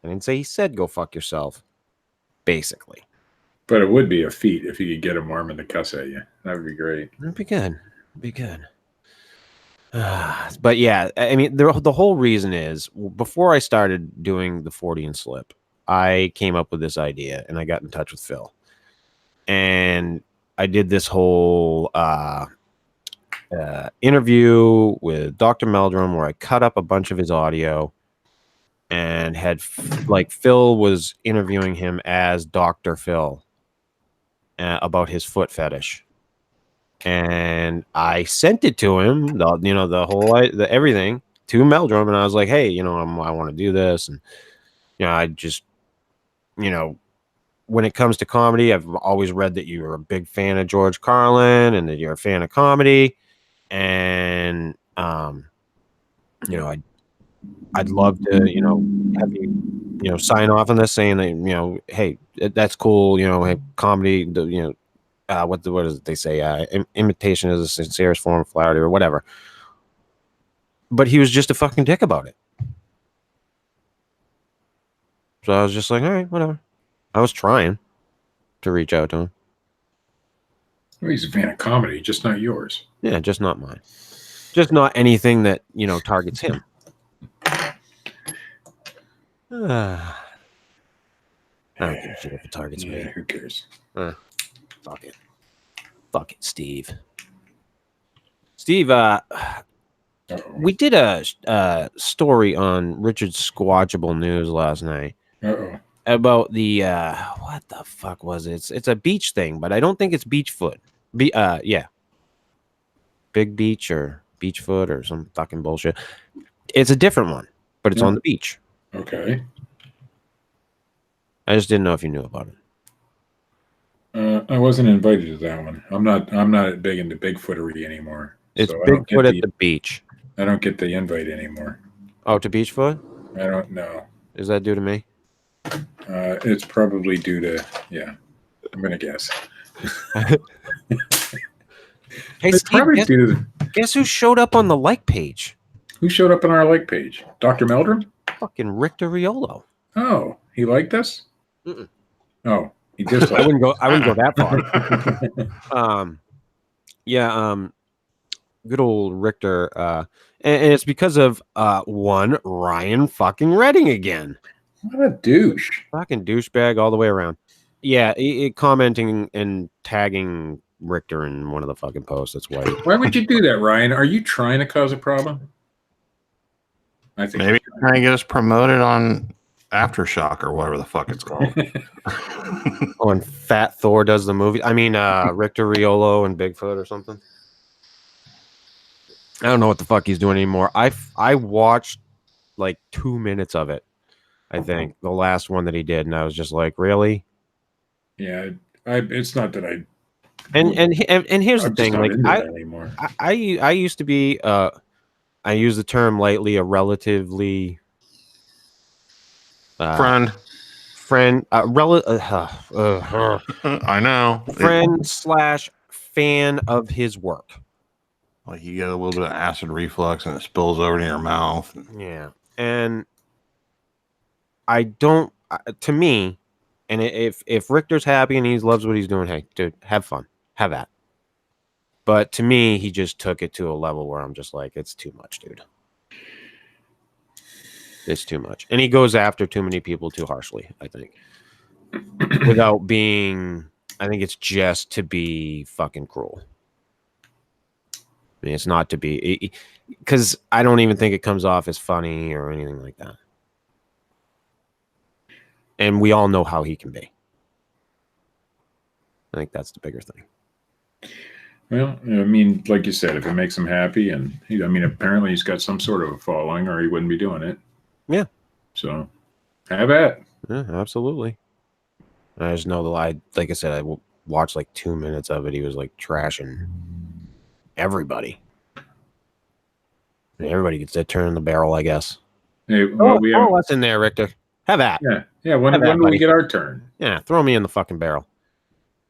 G: I didn't say he said, "Go fuck yourself." Basically,
A: but it would be a feat if you could get a Mormon to cuss at you. That would be great.
G: That'd be good. Be good. But yeah, I mean, the whole reason is, before I started doing the Fortean Slip, I came up with this idea, and I got in touch with Phil, and I did this whole interview with Dr. Meldrum where I cut up a bunch of his audio and had Phil was interviewing him as Dr. Phil about his foot fetish. And I sent it to him, the whole everything to Meldrum, and I was like, "Hey, I want to do this," and I just, when it comes to comedy, I've always read that you're a big fan of George Carlin and that you're a fan of comedy, and I'd love to, have you, sign off on this, saying that hey, that's cool, hey, comedy, what is it they say? Imitation is the sincerest form of flattery, or whatever. But he was just a fucking dick about it. So I was just like, all right, whatever. I was trying to reach out to him.
A: Well, he's a fan of comedy, just not yours.
G: Yeah, just not mine. Just not anything that, targets him. I don't give a shit if it targets me.
A: Who cares?
G: Fuck it. Fuck it, Steve. Steve,
A: Uh-oh.
G: we did a story on Richard's Squatchable News last night
A: Uh-oh.
G: about the what the fuck was it? It's a beach thing, but I don't think it's Beachfoot. Yeah. Big Beach or Beachfoot or some fucking bullshit. It's a different one, but it's on the beach.
A: Okay.
G: I just didn't know if you knew about it.
A: I wasn't invited to that one. I'm not big into Bigfootery anymore.
G: It's
A: so I don't get
G: Bigfoot at the beach.
A: I don't get the invite anymore.
G: Oh, to Beachfoot?
A: I don't know.
G: Is that due to me?
A: It's probably due to, yeah, I'm going to guess.
G: Hey,
A: It's
G: Steve,
A: probably due to
G: guess who showed up on the like page?
A: who showed up on our like page? Dr. Meldrum?
G: Fucking Richter Riolo.
A: Oh, he liked us?
G: Mm-mm.
A: Oh, he disliked
G: I wouldn't go that far. Good old Richter. And it's because of one Ryan fucking Redding again.
A: What a douche.
G: Fucking douchebag all the way around. Yeah, commenting and tagging Richter in one of the fucking posts. That's why.
A: Why would you do that, Ryan? Are you trying to cause a problem? I think
C: Maybe trying to get us promoted on Aftershock or whatever the fuck it's called.
G: Oh, and Fat Thor does the movie. I mean, Richter Riolo and Bigfoot or something. I don't know what the fuck he's doing anymore. I watched like 2 minutes of it. I think the last one that he did, and I was just like, really?
A: Yeah, it's not that I.
G: And here's the
A: I'm just
G: thing,
A: not
G: like
A: into that anymore.
G: I used to be I use the term lightly, a relatively
C: Friend.
G: I
C: know.
G: friend / fan of his work.
C: Like you get a little bit of acid reflux and it spills over to your mouth.
G: Yeah, and I don't. To me, and if Richter's happy and he loves what he's doing, hey, dude, have fun, have that. But to me, he just took it to a level where I'm just like, it's too much, dude. It's too much, and he goes after too many people too harshly. I think, without being, I think it's just to be fucking cruel. I mean, it's not to be, because I don't even think it comes off as funny or anything like that. And we all know how he can be. I think that's the bigger thing.
A: Well, I mean, like you said, if it makes him happy, and apparently he's got some sort of a following, or he wouldn't be doing it.
G: Yeah.
A: So, have at.
G: Yeah, absolutely. I just know that like I said, I watched like 2 minutes of it. He was like trashing everybody. And everybody gets their turn in the barrel, I guess.
A: Hey, well,
G: throw us in there, Richter. Have that.
A: Yeah. When do we get our turn?
G: Yeah, throw me in the fucking barrel.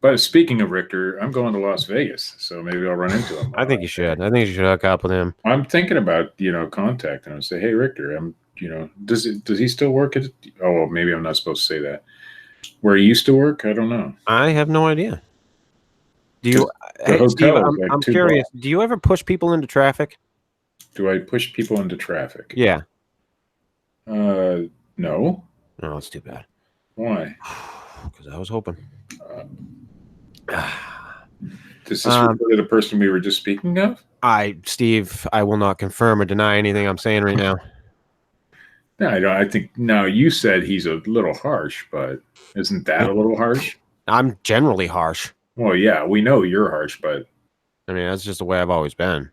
A: But speaking of Richter, I'm going to Las Vegas, so maybe I'll run into him.
G: I think you should. I think you should hook up with him.
A: I'm thinking about contacting him and say, hey, Richter, does he still work at? Oh, maybe I'm not supposed to say that. Where he used to work, I don't know.
G: I have no idea. Do you?
A: The
G: Hey,
A: hotel
G: Steve,
A: is
G: I'm
A: like 2
G: curious.
A: blocks.
G: Do you ever push people into traffic?
A: Do I push people into traffic?
G: Yeah.
A: No.
G: No, that's too bad.
A: Why?
G: Because I was hoping.
A: Does this refer to the person we were just speaking of?
G: Steve, I will not confirm or deny anything I'm saying right now.
A: No, I don't. I think no. You said he's a little harsh, but isn't that a little harsh?
G: I'm generally harsh.
A: Well, yeah, we know you're harsh, but
G: I mean, that's just the way I've always been.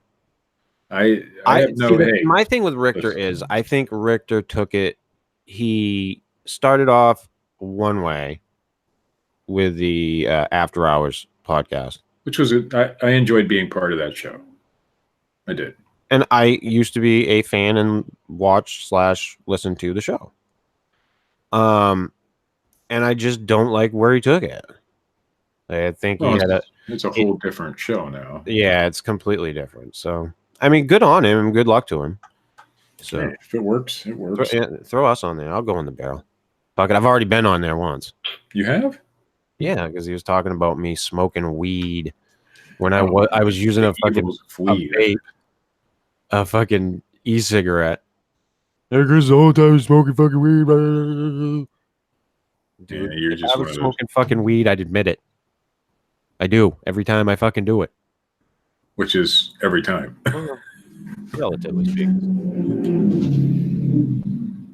A: I have no.
G: See,
A: Hey,
G: my thing with Richter
A: listen.
G: is I think Richter took it. He started off one way with the After Hours podcast.
A: Which was I enjoyed being part of that show. I did.
G: And I used to be a fan and watch / listen to the show. And I just don't like where he took it. I think
A: it's a whole different show now.
G: Yeah, it's completely different. So, I mean, good on him and good luck to him. So,
A: Hey, if it works, it works.
G: throw us on there. I'll go in the barrel. Fuck it. I've already been on there once.
A: You have?
G: Yeah, because he was talking about me smoking weed when I was using a vape, a fucking e-cigarette. Because the whole time smoking fucking weed. Dude,
A: Yeah, you're
G: if
A: just
G: I
A: one
G: was
A: of those.
G: smoking fucking weed, I'd admit it. I do every time I fucking do it.
A: Which is every time.
G: Relatively speaking.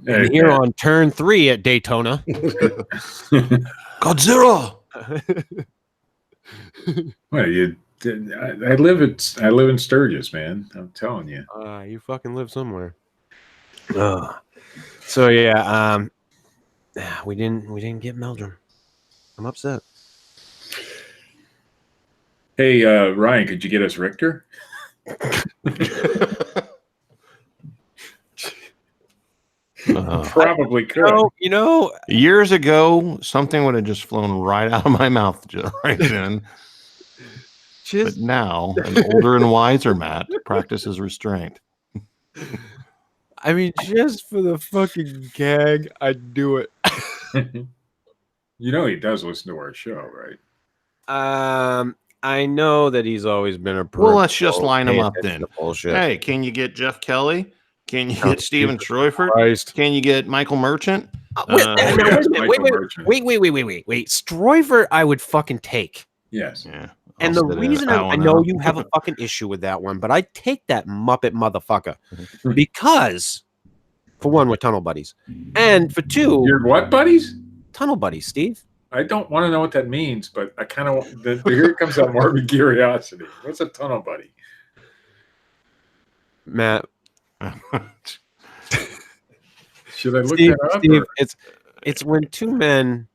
A: Hey,
G: And here
A: man.
G: on turn 3 at Daytona.
C: Godzilla.
A: Well, I live in Sturgis, man. I'm telling you.
G: You fucking live somewhere. So yeah, we didn't get Meldrum. I'm upset.
A: Hey, Ryan, could you get us Richter? Probably could.
G: You know,
C: Years ago, something would have just flown right out of my mouth right then. But now, an older and wiser Matt practices restraint.
G: I mean, just for the fucking gag, I'd do it.
A: You know he does listen to our show, right?
G: I know that he's always been a
C: Well, let's just line him
G: pay
C: up
G: attention
C: then.
G: to bullshit.
C: Hey, can you get Jeff Kelly? Can you
G: Oh,
C: get Steven
G: Jesus
C: Schroefert?
G: Christ.
C: Can you get Michael Merchant?
G: Wait,
A: yeah,
G: wait a minute,
A: Michael Merchant.
G: wait. Stroivert, I would fucking take.
A: Yes.
C: Yeah.
G: And the reason I know you have a fucking issue with that one, but I take that Muppet motherfucker because, for one, we're tunnel buddies, and for two,
A: You're what, buddies?
G: tunnel buddies, Steve.
A: I don't want to know what that means, but I kind of here comes that morbid curiosity. What's a tunnel buddy?
G: Matt,
A: Should I look
G: Steve,
A: that up?
G: Steve,
A: or-
G: it's when two men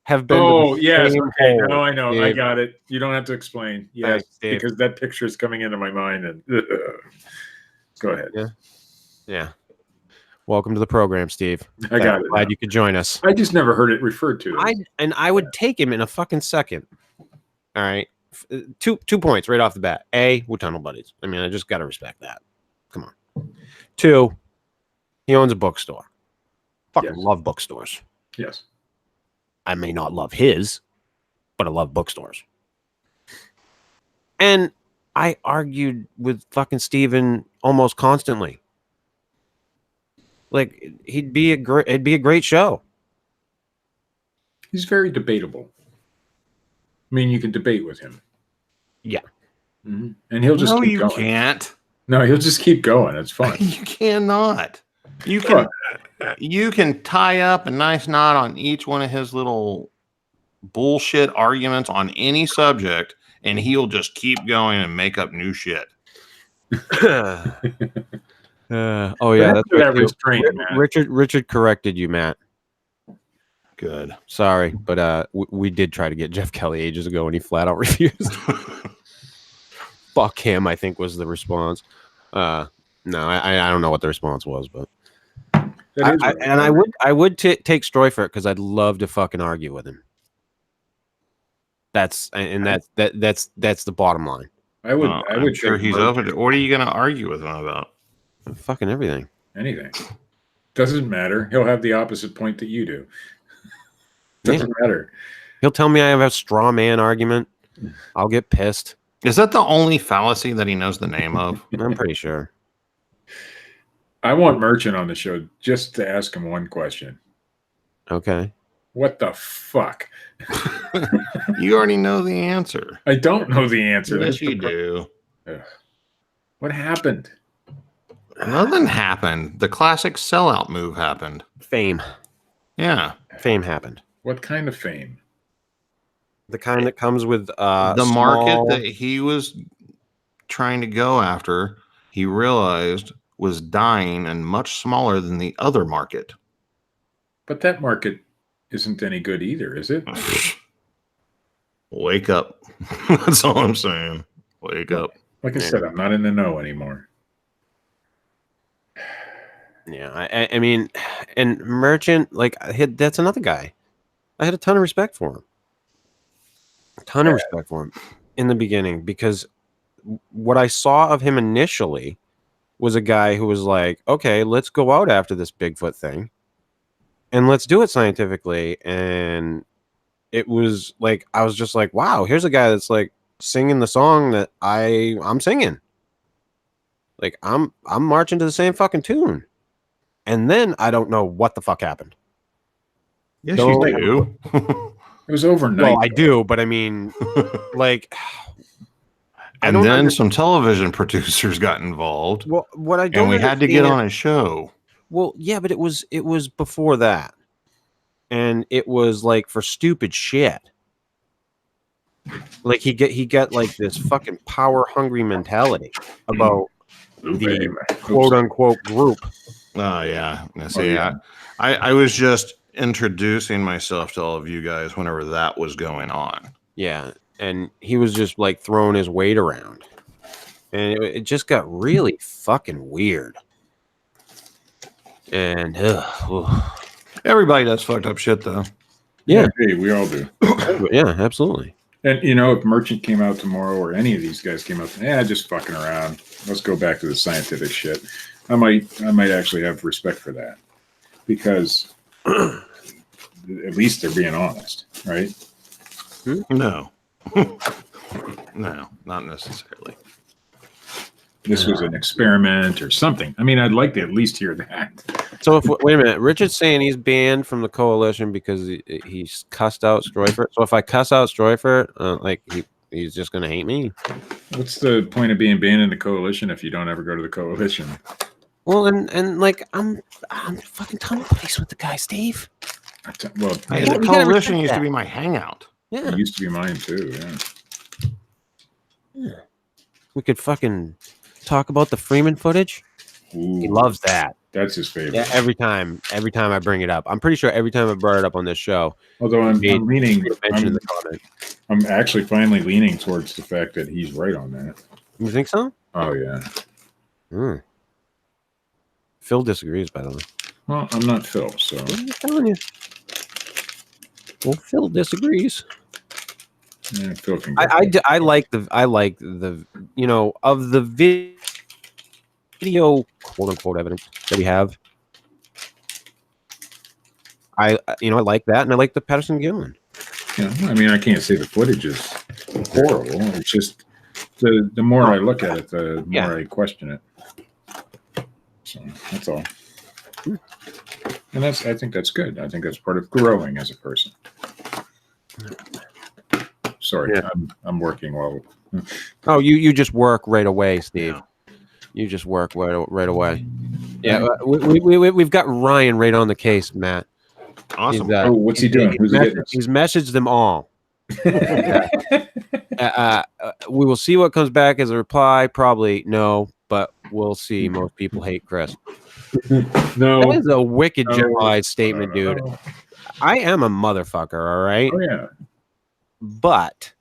G: have been.
A: Oh
G: to the
A: yes,
G: same
A: okay.
G: hole,
A: Now I know. I
G: Steve.
A: got it. You don't have to explain. Yes,
G: Thanks, Steve.
A: because that picture is coming into my mind. And go ahead.
G: Yeah. Welcome to the program, Steve.
A: I got it.
G: Glad
A: now.
G: you could join us.
A: I just never heard it referred to.
G: I would take him in a fucking second. All right. 2 points right off the bat. A, we're tunnel buddies. I mean, I just got to respect that. Come on. 2, he owns a bookstore. Fucking
A: Yes.
G: love bookstores.
A: Yes.
G: I may not love his, but I love bookstores. And I argued with fucking Steven almost constantly. Like it'd be a great show.
A: He's very debatable. I mean, you can debate with him.
G: Yeah.
A: Mm-hmm. And he'll just
C: No,
A: keep
C: you
A: going.
C: can't.
A: No, he'll just keep going. It's fun.
C: You cannot. You
A: What?
C: can tie up a nice knot on each one of his little bullshit arguments on any subject, and he'll just keep going and make up new shit.
G: Oh yeah, that's
A: that
G: right.
A: restraint, man.
G: Richard corrected you, Matt.
C: Good.
G: Sorry, but we did try to get Jeff Kelly ages ago, and he flat out refused. Fuck him, I think was the response. No, I don't know what the response was, but I would take Stroifert because I'd love to fucking argue with him. That's the bottom line.
A: I would.
C: I'm sure
A: take
C: he's
A: Merchant.
C: open to. What are you going to argue with him about?
G: Fucking everything.
A: Anything. Doesn't matter. He'll have the opposite point that you do. Doesn't matter.
G: He'll tell me I have a straw man argument. I'll get pissed.
C: Is that the only fallacy that he knows the name of?
G: I'm pretty sure.
A: I want Merchant on the show just to ask him one question.
G: Okay.
A: What the fuck?
C: You already know the answer.
A: I don't know the answer.
C: Yes,
A: That's
C: you
A: the-
C: do.
A: Ugh. What happened?
C: Nothing happened. The classic sellout move happened.
G: Fame.
C: Yeah.
G: Fame happened.
A: What kind of fame?
G: The kind that comes with
C: The market that he was trying to go after, he realized was dying and much smaller than the other market.
A: But that market isn't any good either, is it?
C: Wake up. That's all I'm saying. Wake up.
A: Like I said, I'm not in the know anymore.
G: Yeah, I mean, and Merchant, like that's another guy. I had a ton of respect for him. A ton of respect for him in the beginning because what I saw of him initially was a guy who was like, okay, let's go out after this Bigfoot thing and let's do it scientifically. And it was like, I was just like, wow, here's a guy that's like singing the song that I'm singing. Like I'm marching to the same fucking tune. And then I don't know what the fuck happened.
C: Yes,
G: No.
C: you do.
A: It was overnight.
G: Well, I do, but I mean, like, I
C: And
G: don't
C: then
G: under-
C: some television producers got involved,
G: well, what I don't
C: and we had to get
G: understand-
C: on a show.
G: Well, yeah, but it was before that, and it was like for stupid shit. Like he got like this fucking power hungry mentality about the quote unquote group.
C: Oh yeah. Now,
A: Oh,
C: see,
A: yeah.
C: I was just introducing myself to all of you guys whenever that was going on.
G: Yeah, and he was just like throwing his weight around, and it just got really fucking weird. And
C: Everybody does fucked up shit though.
G: yeah,
A: Hey, we all do.
G: yeah, absolutely.
A: And you know, if Merchant came out tomorrow, or any of these guys came out, just fucking around. Let's go back to the scientific shit. I might actually have respect for that, because at least they're being honest, right?
C: No. No, not necessarily.
A: This was an experiment or something. I mean, I'd like to at least hear that.
G: So wait a minute, Richard's saying he's banned from the coalition because he's cussed out Stroifert. So if I cuss out Stroifert, he's just gonna hate me.
A: What's the point of being banned in the coalition if you don't ever go to the coalition?
G: Well, and like I'm fucking tunnel buddies with the guy, Steve.
A: Well,
C: Hey,
G: You
C: the
G: gotta
C: coalition
G: respect
C: used to
G: that.
C: be my hangout.
G: Yeah,
A: it used to be mine too. Yeah.
G: we could fucking talk about the Freeman footage.
A: Ooh,
G: He loves that.
A: That's his favorite.
G: Yeah, every time I bring it up, I'm pretty sure every time I brought it up on this show,
A: Although I'm
G: Made-
A: leaning,
G: mention in the comment.
A: I'm actually finally leaning towards the fact that he's right on that.
G: You think so?
A: Oh yeah.
G: Hmm. Phil disagrees, by the way.
A: Well, I'm not Phil, so
G: I'm telling you. Well, Phil disagrees.
A: Phil can. Go.
G: I like the of the video quote unquote evidence that we have. I like that, and I like the Patterson Gillen.
A: Yeah, I mean, I can't say the footage is horrible. It's just the more I look at it, the more I question it. So that's all. And I think that's good. I think that's part of growing as a person. Sorry,
G: Yeah.
A: I'm working while.
G: Oh, you just work right away, Steve.
C: Yeah.
G: You just work right away. Yeah, we've got Ryan right on the case, Matt.
C: Awesome.
G: He's,
A: Oh, what's he doing? Who's he getting?
G: He's messaged them all. We will see what comes back as a reply. Probably no, but we'll see. Most people hate Chris.
A: No.
G: That is a wicked
A: No.
G: generalized statement, dude. I am a motherfucker, all right?
A: Oh yeah.
G: But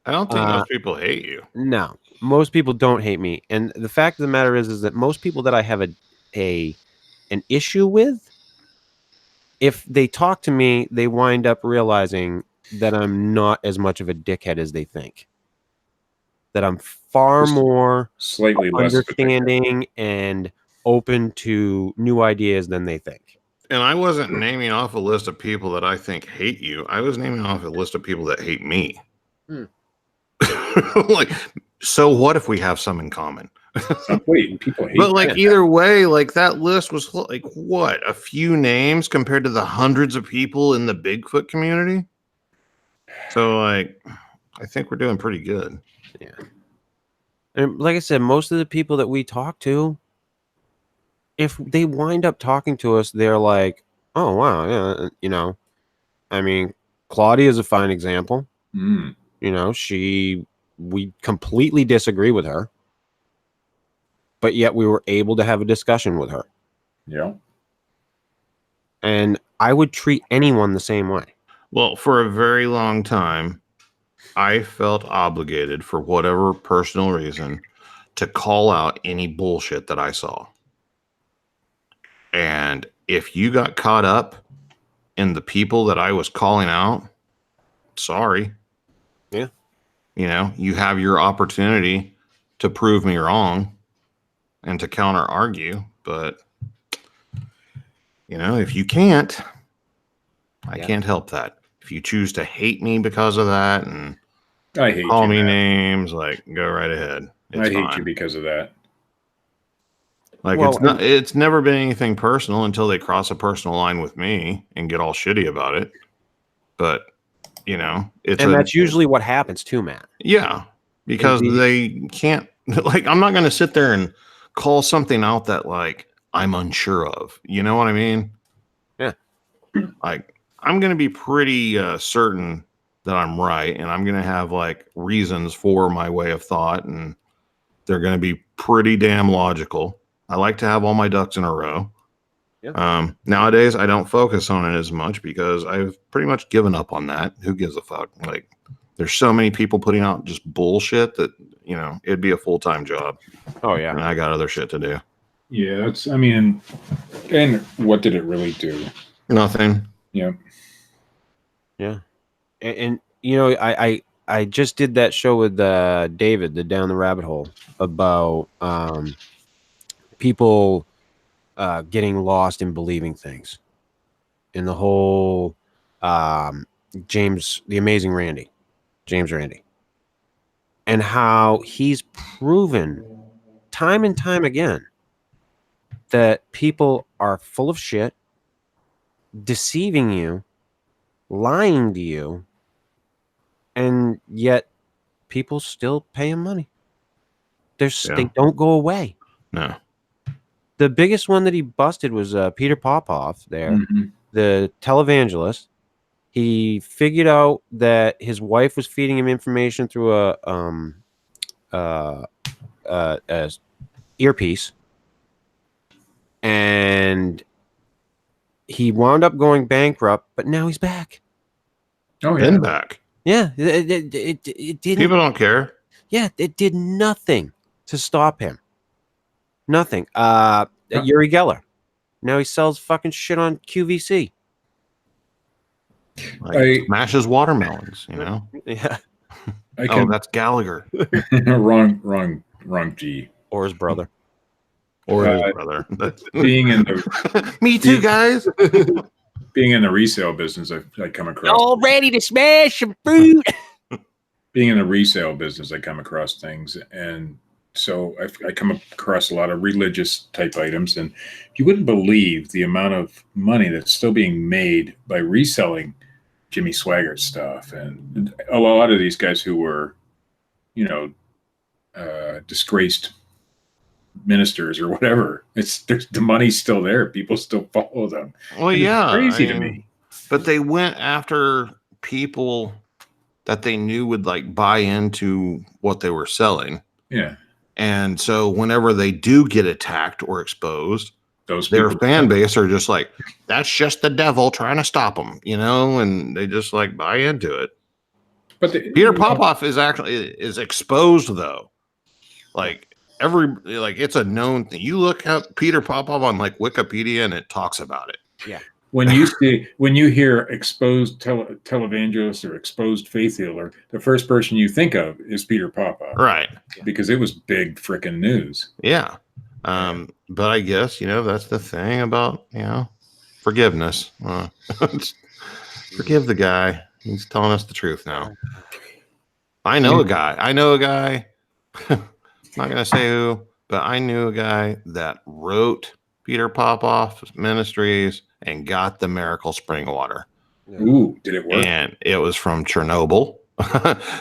C: I don't think most people hate you.
G: no, most people don't hate me. And the fact of the matter is that most people that I have an issue with, if they talk to me, they wind up realizing that I'm not as much of a dickhead as they think. That I'm far
A: Just
G: more
A: Slightly less of a dickhead.
G: understanding and open to new ideas than they think.
C: And I wasn't naming off a list of people that I think hate you. I was naming off a list of people that hate me. Like, so what if we have some in common?
A: Wait, people hate.
C: But like either way, like that list was like what, a few names compared to the hundreds of people in the Bigfoot community. So like, I think we're doing pretty good.
G: Yeah. And like I said, most of the people that we talk to, if they wind up talking to us, they're like, oh, wow. Yeah, I mean, Claudia is a fine example.
A: Mm.
G: We completely disagree with her, but yet we were able to have a discussion with her.
A: Yeah.
G: And I would treat anyone the same way.
C: Well, for a very long time, I felt obligated for whatever personal reason to call out any bullshit that I saw. And if you got caught up in the people that I was calling out, sorry.
G: Yeah.
C: You have your opportunity to prove me wrong and to counter argue, but if you can't, I can't help that. If you choose to hate me because of that and
A: I hate
C: call
A: you,
C: me
A: Matt.
C: names, like go right ahead.
A: I hate you because of that.
C: Like it's never been anything personal until they cross a personal line with me and get all shitty about it. But you know, it's
G: And that's usually what happens too, Matt.
C: yeah, because they can't, like, I'm not going to sit there and call something out that, like, I'm unsure of. You know what I mean?
G: Yeah.
C: Like, I'm going to be pretty certain that I'm right, and I'm going to have, like, reasons for my way of thought, and they're going to be pretty damn logical. I like to have all my ducks in a row.
G: Yeah.
C: Nowadays, I don't focus on it as much because I've pretty much given up on that. Who gives a fuck? Like, there's so many people putting out just bullshit that, you know, it'd be a full-time job.
G: Oh, yeah.
C: And I got other shit to do.
A: Yeah, that's, I mean, and what did it really do?
C: Nothing.
A: Yeah.
G: Yeah. And you know, I just did that show with David, the Down the Rabbit Hole, about people getting lost in believing things. And the whole James Randi. And how he's proven time and time again that people are full of shit, deceiving you, lying to you, and yet people still pay him money. They don't go away.
C: No.
G: The biggest one that he busted was Peter Popoff there, the televangelist. He figured out that his wife was feeding him information through a earpiece, and he wound up going bankrupt, but now he's back.
A: Oh,
C: Been
A: yeah.
C: back.
G: Yeah, it didn't.
C: People don't care.
G: Yeah, it did nothing to stop him. Nothing. Uri Geller. Now he sells fucking shit on QVC.
C: Like, smashes watermelons, you know?
G: Yeah.
C: Oh, that's Gallagher.
A: wrong G.
G: Or his brother.
C: Or his brother.
A: Being in the
C: Me too, guys.
A: being in the resale business, I come across
G: All ready to smash some fruit.
A: being in the resale business, I come across things, and so I come across a lot of religious type items, and you wouldn't believe the amount of money that's still being made by reselling Jimmy Swaggart stuff, and a lot of these guys who were, you know, disgraced ministers or whatever. The money's still there. People still follow them.
C: Well,
A: And
C: yeah.
A: it's crazy to me.
C: But they went after people that they knew would, like, buy into what they were selling.
A: Yeah.
C: And so whenever they do get attacked or exposed, their
A: people,
C: fan base are just like, that's just the devil trying to stop them, you know, and they just, like, buy into it.
A: But
C: Peter Popoff is exposed, though. Like, it's a known thing. You look up Peter Popoff on, like, Wikipedia, and it talks about it.
G: Yeah.
A: When you hear exposed televangelist or exposed faith healer, the first person you think of is Peter Popoff,
C: Right?
A: Because it was big freaking news.
C: Yeah. But I guess, you know, that's the thing about, you know, forgiveness. Forgive the guy. He's telling us the truth now. I know a guy. I'm not going to say who, but I knew a guy that wrote Peter Popoff's ministries and got the miracle spring water.
A: Ooh, did it work?
C: And it was from Chernobyl.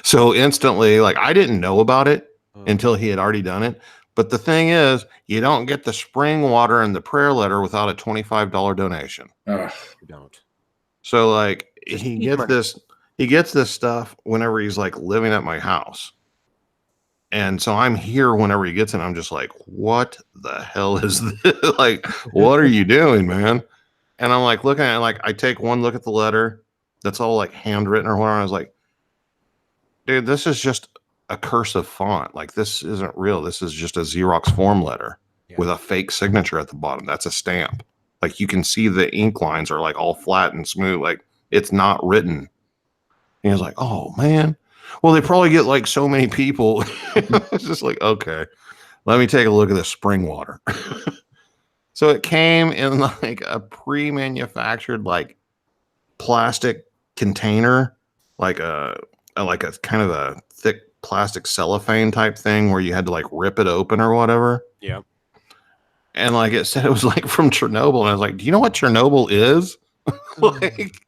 C: So instantly, like, I didn't know about it until he had already done it. But the thing is, you don't get the spring water and the prayer letter without a $25 donation.
A: Ugh.
G: You don't.
C: So, like,
G: Just
C: he
G: keep
C: gets
G: money.
C: this stuff whenever he's, like, living at my house. And so I'm here whenever he gets it. I'm just like, what the hell is this? Like, what are you doing, man? And I'm like looking at it, like, I take one look at the letter that's all, like, handwritten or whatever. I was like, dude, this is just a cursive font. Like, this isn't real. This is just a Xerox form letter with a fake signature at the bottom. That's a stamp. Like, you can see the ink lines are, like, all flat and smooth. Like, it's not written. And he was like, oh, man. Well, they probably get, like, so many people. It's just like, okay, let me take a look at the spring water. So it came in, like, a pre-manufactured, like, plastic container, like a kind of a thick plastic cellophane type thing where you had to, like, rip it open or whatever.
G: Yeah.
C: And, like, it said it was, like, from Chernobyl. And I was like, do you know what Chernobyl is? Like,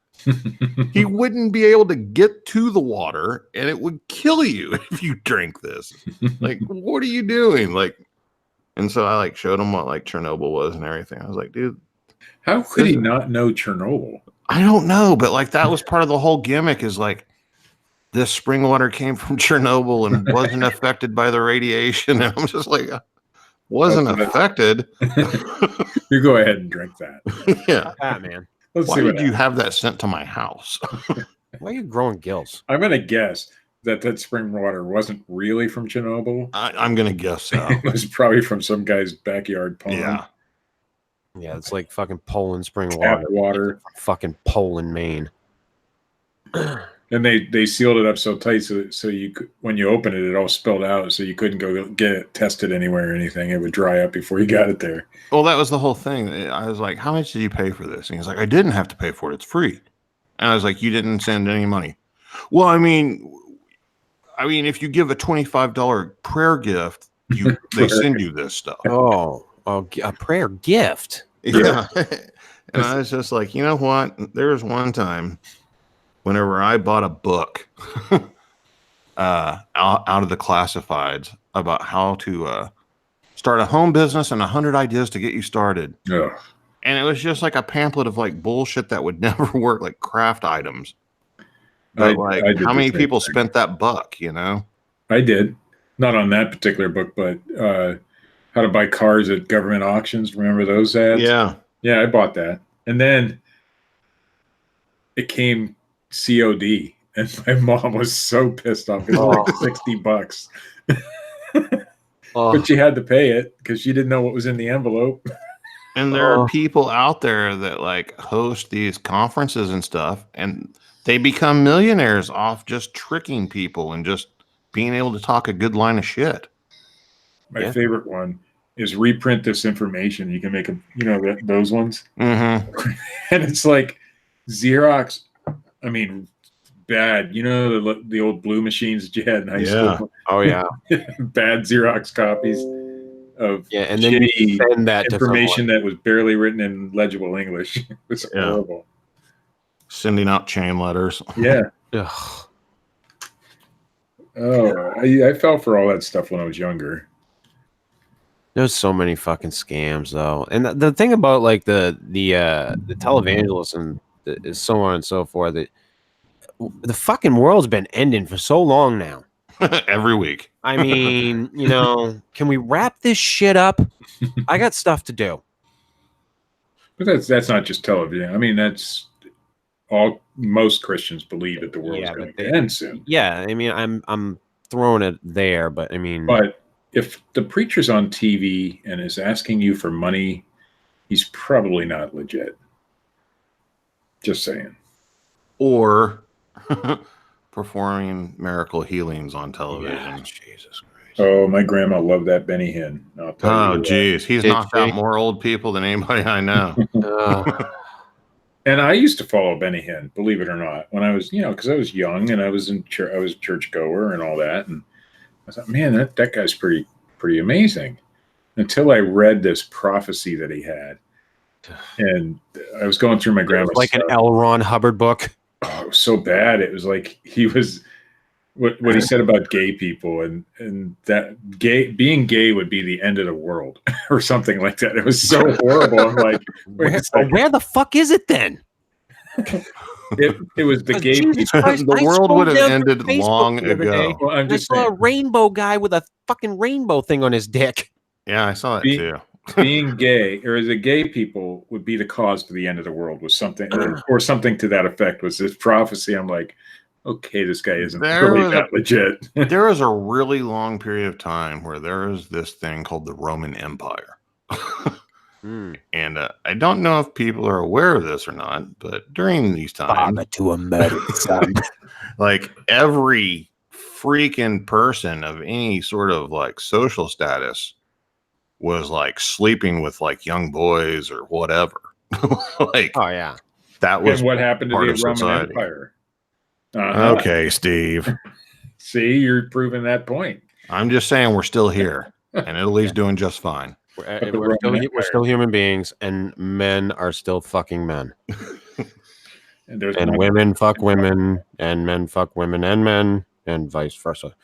C: He wouldn't be able to get to the water, and it would kill you if you drank this. Like, what are you doing? Like, and so I like showed him what like Chernobyl was and everything. I was like, dude,
A: How could he not know Chernobyl?
C: I don't know, but like that was part of the whole gimmick. Is like this spring water came from Chernobyl and wasn't affected by the radiation, and I'm just like, wasn't affected.
A: You go ahead and drink that.
C: Yeah,
G: man.
A: Let's
C: why
A: see what
C: did you
A: happens.
C: have that sent to my house?
G: Why are you growing gills?
A: I'm gonna guess that spring water wasn't really from Chernobyl.
C: I'm gonna guess so.
A: It was probably from some guy's backyard pond.
C: Yeah.
G: Yeah, it's like fucking Poland spring
A: Tap
G: water.
A: water.
G: Fucking Poland, Maine.
A: And they sealed it up so tight so you could, when you open it, it all spilled out, so you couldn't go get it tested anywhere or anything. It would dry up before you got it there.
C: Well, that was the whole thing. I was like, how much did you pay for this? And he's like, I didn't have to pay for it. It's free. And I was like, you didn't send any money. Well, I mean, if you give a $25 prayer gift, they send you this stuff.
G: Oh, a prayer gift.
C: Yeah. And I was just like, you know what? There was one time whenever I bought a book out of the classifieds about how to start a home business and 100 ideas to get you started.
A: Ugh.
C: And it was just like a pamphlet of like bullshit that would never work, like craft items. But
A: I did
C: how
A: the
C: many
A: same
C: people
A: thing.
C: spent that buck, you know?
A: I did. Not on that particular book, but how to buy cars at government auctions. Remember those ads?
C: Yeah.
A: Yeah, I bought that. And then it came COD. And my mom was so pissed off. It was like $60.
G: Oh,
A: But she had to pay it because she didn't know what was in the envelope.
C: And there are people out there that like host these conferences and stuff, and they become millionaires off just tricking people and just being able to talk a good line of shit.
A: My favorite one is reprint this information. You can make them, those ones.
C: Mm-hmm.
A: And it's like Xerox. I mean, bad. You know, the old blue machines that you had in high school?
G: oh yeah.
A: Bad Xerox copies of
G: Yeah, and then you
A: shitty
G: send that to
A: information that was barely written in legible English. It was
C: Yeah.
A: horrible.
C: Sending out chain letters.
A: Yeah.
G: someone. Ugh.
A: Oh, I fell for all that stuff when I was younger.
G: There's so many fucking scams though, and the thing about like the televangelists and so on and so forth, that the fucking world's been ending for so long now.
C: Every week.
G: I mean, can we wrap this shit up? I got stuff to do.
A: But that's not just television. I mean, that's most Christians believe that the world's going to end soon.
G: Yeah, I mean, I'm throwing it there, but I mean,
A: But if the preacher's on TV and is asking you for money, he's probably not legit. Just saying.
C: Or performing miracle healings on television.
G: yeah, Jesus Christ.
A: Oh, my grandma loved that Benny Hinn. I'll tell you
C: Oh,
A: what.
C: geez. He's
G: Did
C: knocked
G: she?
C: out more old people than anybody I know.
A: And I used to follow Benny Hinn, believe it or not, when I was, because I was young and I was in church, I was a churchgoer and all that. And I thought, man, that guy's pretty amazing. Until I read this prophecy that he had. And I was going through my grandma's
G: like an
A: stuff.
G: L. Ron Hubbard book.
A: Oh, it was so bad. It was like he was what he said about gay people and that being gay would be the end of the world or something like that. It was so horrible. I'm like, wait a second.
G: Where the fuck is it then?
A: It was the gay
G: Jesus
A: people.
G: Christ,
C: The
G: I
C: world
G: scrolled
C: would have
G: down
C: ended
G: through Facebook
C: long
G: the other day,
C: ago.
A: Well, I'm
G: and I
A: just
G: saw a
A: saying,
G: rainbow guy with a fucking rainbow thing on his dick.
C: Yeah, I saw that
A: Be-
C: too.
A: being gay or the gay people would be the cause for the end of the world was something or something to that effect was this prophecy. I'm like, okay, this guy isn't
C: There
A: really
C: was
A: that legit.
C: There was a really long period of time where there was this thing called the Roman Empire. And I don't know if people are aware of this or not, but during these times,
G: to a murder, son.
C: like every freaking person of any sort of like social status was like sleeping with like young boys or whatever. Like,
G: Oh yeah.
C: that was
A: And what happened to
C: part
A: the
C: of
A: Roman
C: society.
A: Empire?
C: Okay, Steve.
A: See, you're proving that point.
C: I'm just saying we're still here, and Italy's doing just fine.
A: the
G: We're
A: Roman
G: still human beings, and men are still fucking men.
A: there's
G: And women fuck women, and men fuck women and men, and vice versa.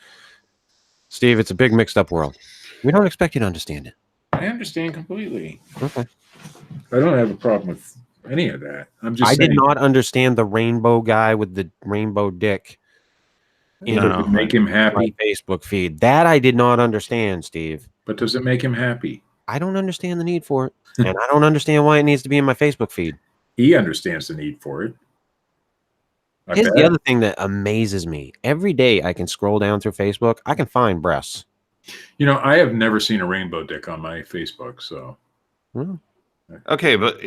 G: Steve, it's a big mixed up world. We don't expect you to understand it.
A: I understand completely.
G: Okay.
A: I don't have a problem with any of that. I'm just
G: I
A: saying.
G: did not understand the rainbow guy with the rainbow dick in
A: Does it make him
G: my
A: happy?
G: Facebook feed. That I did not understand, Steve.
A: But does it make him happy?
G: I don't understand the need for it. And I don't understand why it needs to be in my Facebook feed.
A: He understands the need for it.
G: Here's the other thing that amazes me. Every day I can scroll down through Facebook, I can find breasts.
A: You know, I have never seen a rainbow dick on my Facebook, so.
C: Okay, but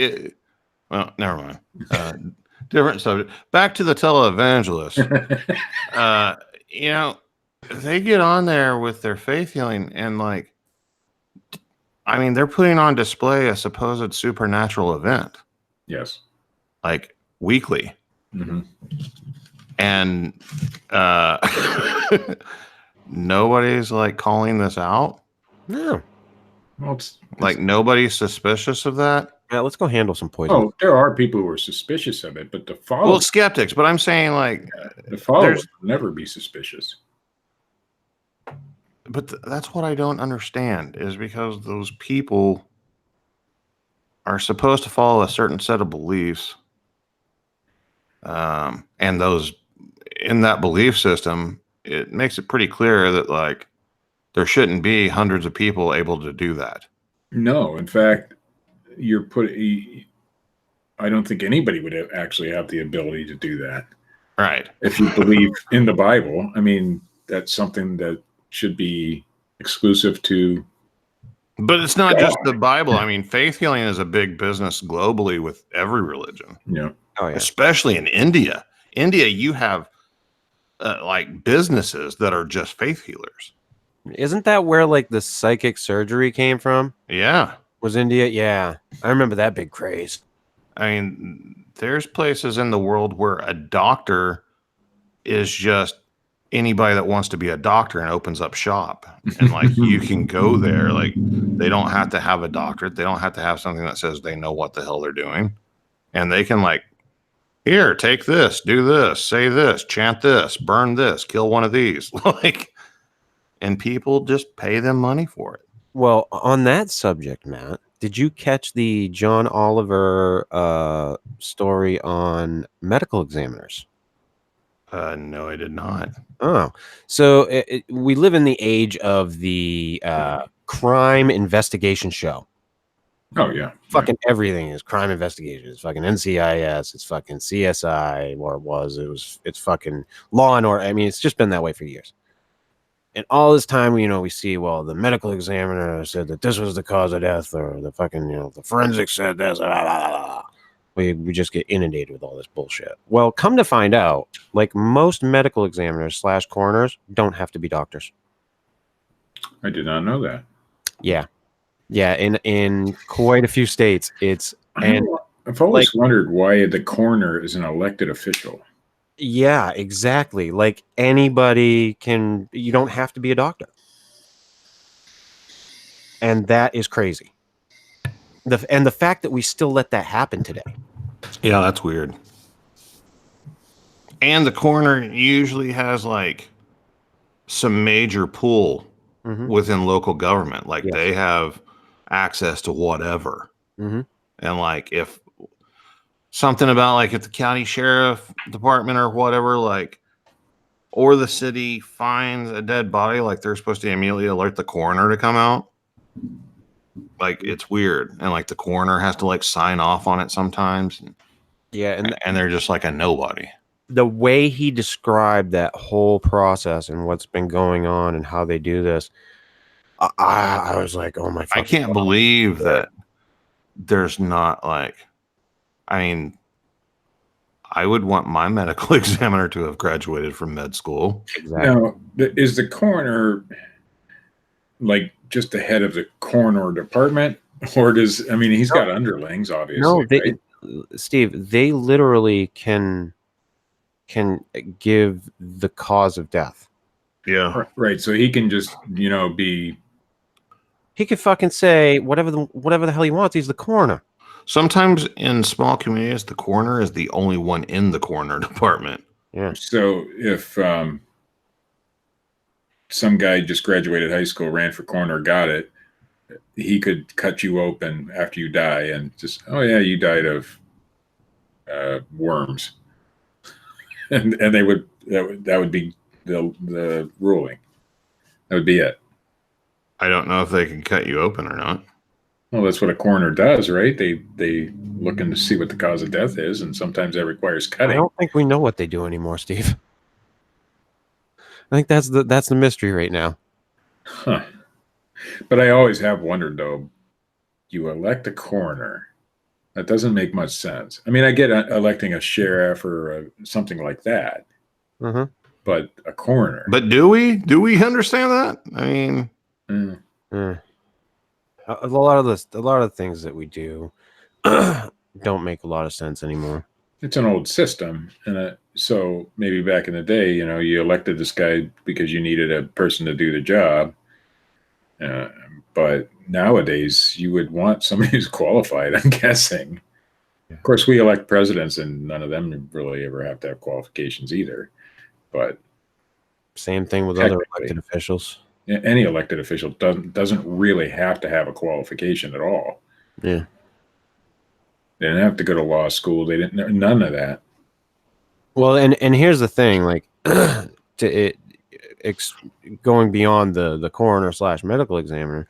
C: well, never mind. Different subject. Back to the televangelist. You know, they get on there with their faith healing, and like, I mean, they're putting on display a supposed supernatural event,
A: Yes.
C: like weekly,
A: Mm-hmm.
C: and nobody's like calling this out.
G: No.
A: Well, it's
C: Like nobody's suspicious of that.
G: Yeah, let's go handle some poison.
A: oh, there are people who are suspicious of it, but the
C: Well,
A: followers,
C: skeptics, but I'm saying like,
A: the followers will never be suspicious.
C: but that's what I don't understand is because those people are supposed to follow a certain set of beliefs. And those in that belief system, it makes it pretty clear that like there shouldn't be hundreds of people able to do that.
A: No, in fact, I don't think anybody would actually have the ability to do that.
C: Right.
A: If you believe in the Bible, I mean, that's something that should be exclusive to.
C: But it's not just the Bible. I mean, faith healing is a big business globally with every religion,
A: Yeah.
G: Oh, yeah.
C: especially in India. India, you have like businesses that are just faith healers.
G: Isn't that where like the psychic surgery came from?
C: Yeah.
G: Was India? Yeah. I remember that big craze.
C: I mean, there's places in the world where a doctor is just anybody that wants to be a doctor and opens up shop. And like you can go there. Like they don't have to have a doctorate. They don't have to have something that says they know what the hell they're doing. And they can like, here, take this, do this, say this, chant this, burn this, kill one of these. Like, and people just pay them money for it.
G: Well, on that subject, Matt, did you catch the John Oliver story on medical examiners?
C: No, I did not.
G: Oh, so we live in the age of the crime investigation show.
A: Oh, yeah.
G: Fucking everything is crime investigation. It's fucking NCIS. It's fucking CSI, or it's fucking Law and Order. I mean, it's just been that way for years. And all this time, you know, we see, well, the medical examiner said that this was the cause of death, or the fucking, you know, the forensics said this. Blah, blah, blah. We just get inundated with all this bullshit. Well, come to find out, like most medical examiners / coroners don't have to be doctors.
A: I did not know that.
G: Yeah. Yeah. In quite a few states, it's, and
A: I've always wondered why the coroner is an elected official.
G: yeah, exactly. Like anybody can, you don't have to be a doctor. And that is crazy. And the fact that we still let that happen today.
C: Yeah, that's weird. And the coroner usually has like some major pull within local government. Like they have access to whatever.
G: Mm-hmm.
C: And like if something about like if the county sheriff department or whatever, like, or the city finds a dead body, like they're supposed to immediately alert the coroner to come out. Like it's weird. And like the coroner has to like sign off on it sometimes.
G: Yeah.
C: And they're just like a nobody.
G: The way he described that whole process and what's been going on and how they do this, I was like, oh my!
C: I can't believe that there's not like, I mean, I would want my medical examiner to have graduated from med school.
G: Exactly.
A: Now, is the coroner like just the head of the coroner department, or does he's got underlings, obviously?
G: No,
A: right?
G: Steve, they literally can give the cause of death.
C: Yeah.
A: Right. So he can just, be.
G: He could fucking say whatever the hell he wants. He's the coroner.
C: Sometimes in small communities, the coroner is the only one in the coroner department.
G: Yeah.
A: So if some guy just graduated high school, ran for coroner, got it, he could cut you open after you die and just, oh yeah, you died of worms, and they would that would be the ruling. That would be it.
C: I don't know if they can cut you open or not.
A: Well, that's what a coroner does, right? They look in to see what the cause of death is, and sometimes that requires
G: I
A: cutting.
G: don't think we know what they do anymore, Steve. I think that's the mystery right now.
A: Huh. But I always have wondered, though, you elect a coroner. That doesn't make much sense. I mean, I get electing a sheriff or something like that,
G: Mm-hmm.
A: but a coroner.
C: But do we understand that? I mean,
G: A lot of things that we do don't make a lot of sense anymore.
A: It's an old system, and so maybe back in the day, you elected this guy because you needed a person to do the job. But nowadays, you would want somebody who's qualified, I'm guessing.
G: Yeah.
A: Of course, we elect presidents, and none of them really ever have to have qualifications either. But
G: Same thing with other elected officials.
A: any elected official doesn't really have to have a qualification at all.
G: Yeah.
A: They didn't have to go to law school. They didn't. None of that.
G: Well, and here's the thing, like going beyond the coroner / medical examiner,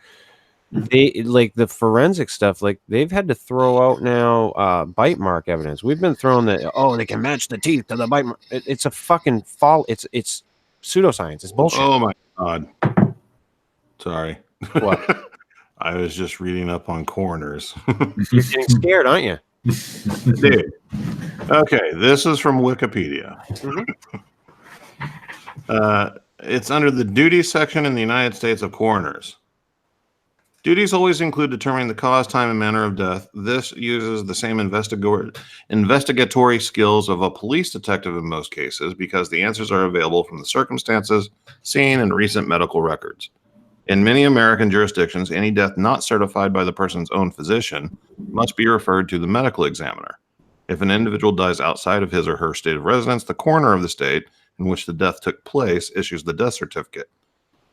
G: they like the forensic stuff. Like they've had to throw out now bite mark evidence. We've been thrown that they can match the teeth to the bite mark. It's a fucking fall. It's pseudoscience. It's bullshit.
C: oh my God. Sorry.
G: What?
C: I was just reading up on coroners.
G: You're getting scared, aren't you?
C: Dude. Okay, this is from Wikipedia. It's under the duties section in the United States of coroners. Duties always include determining the cause, time, and manner of death. This uses the same investigatory skills of a police detective in most cases because the answers are available from the circumstances, seen, and recent medical records. In many American jurisdictions, any death not certified by the person's own physician must be referred to the medical examiner. If an individual dies outside of his or her state of residence, the coroner of the state in which the death took place issues the death certificate.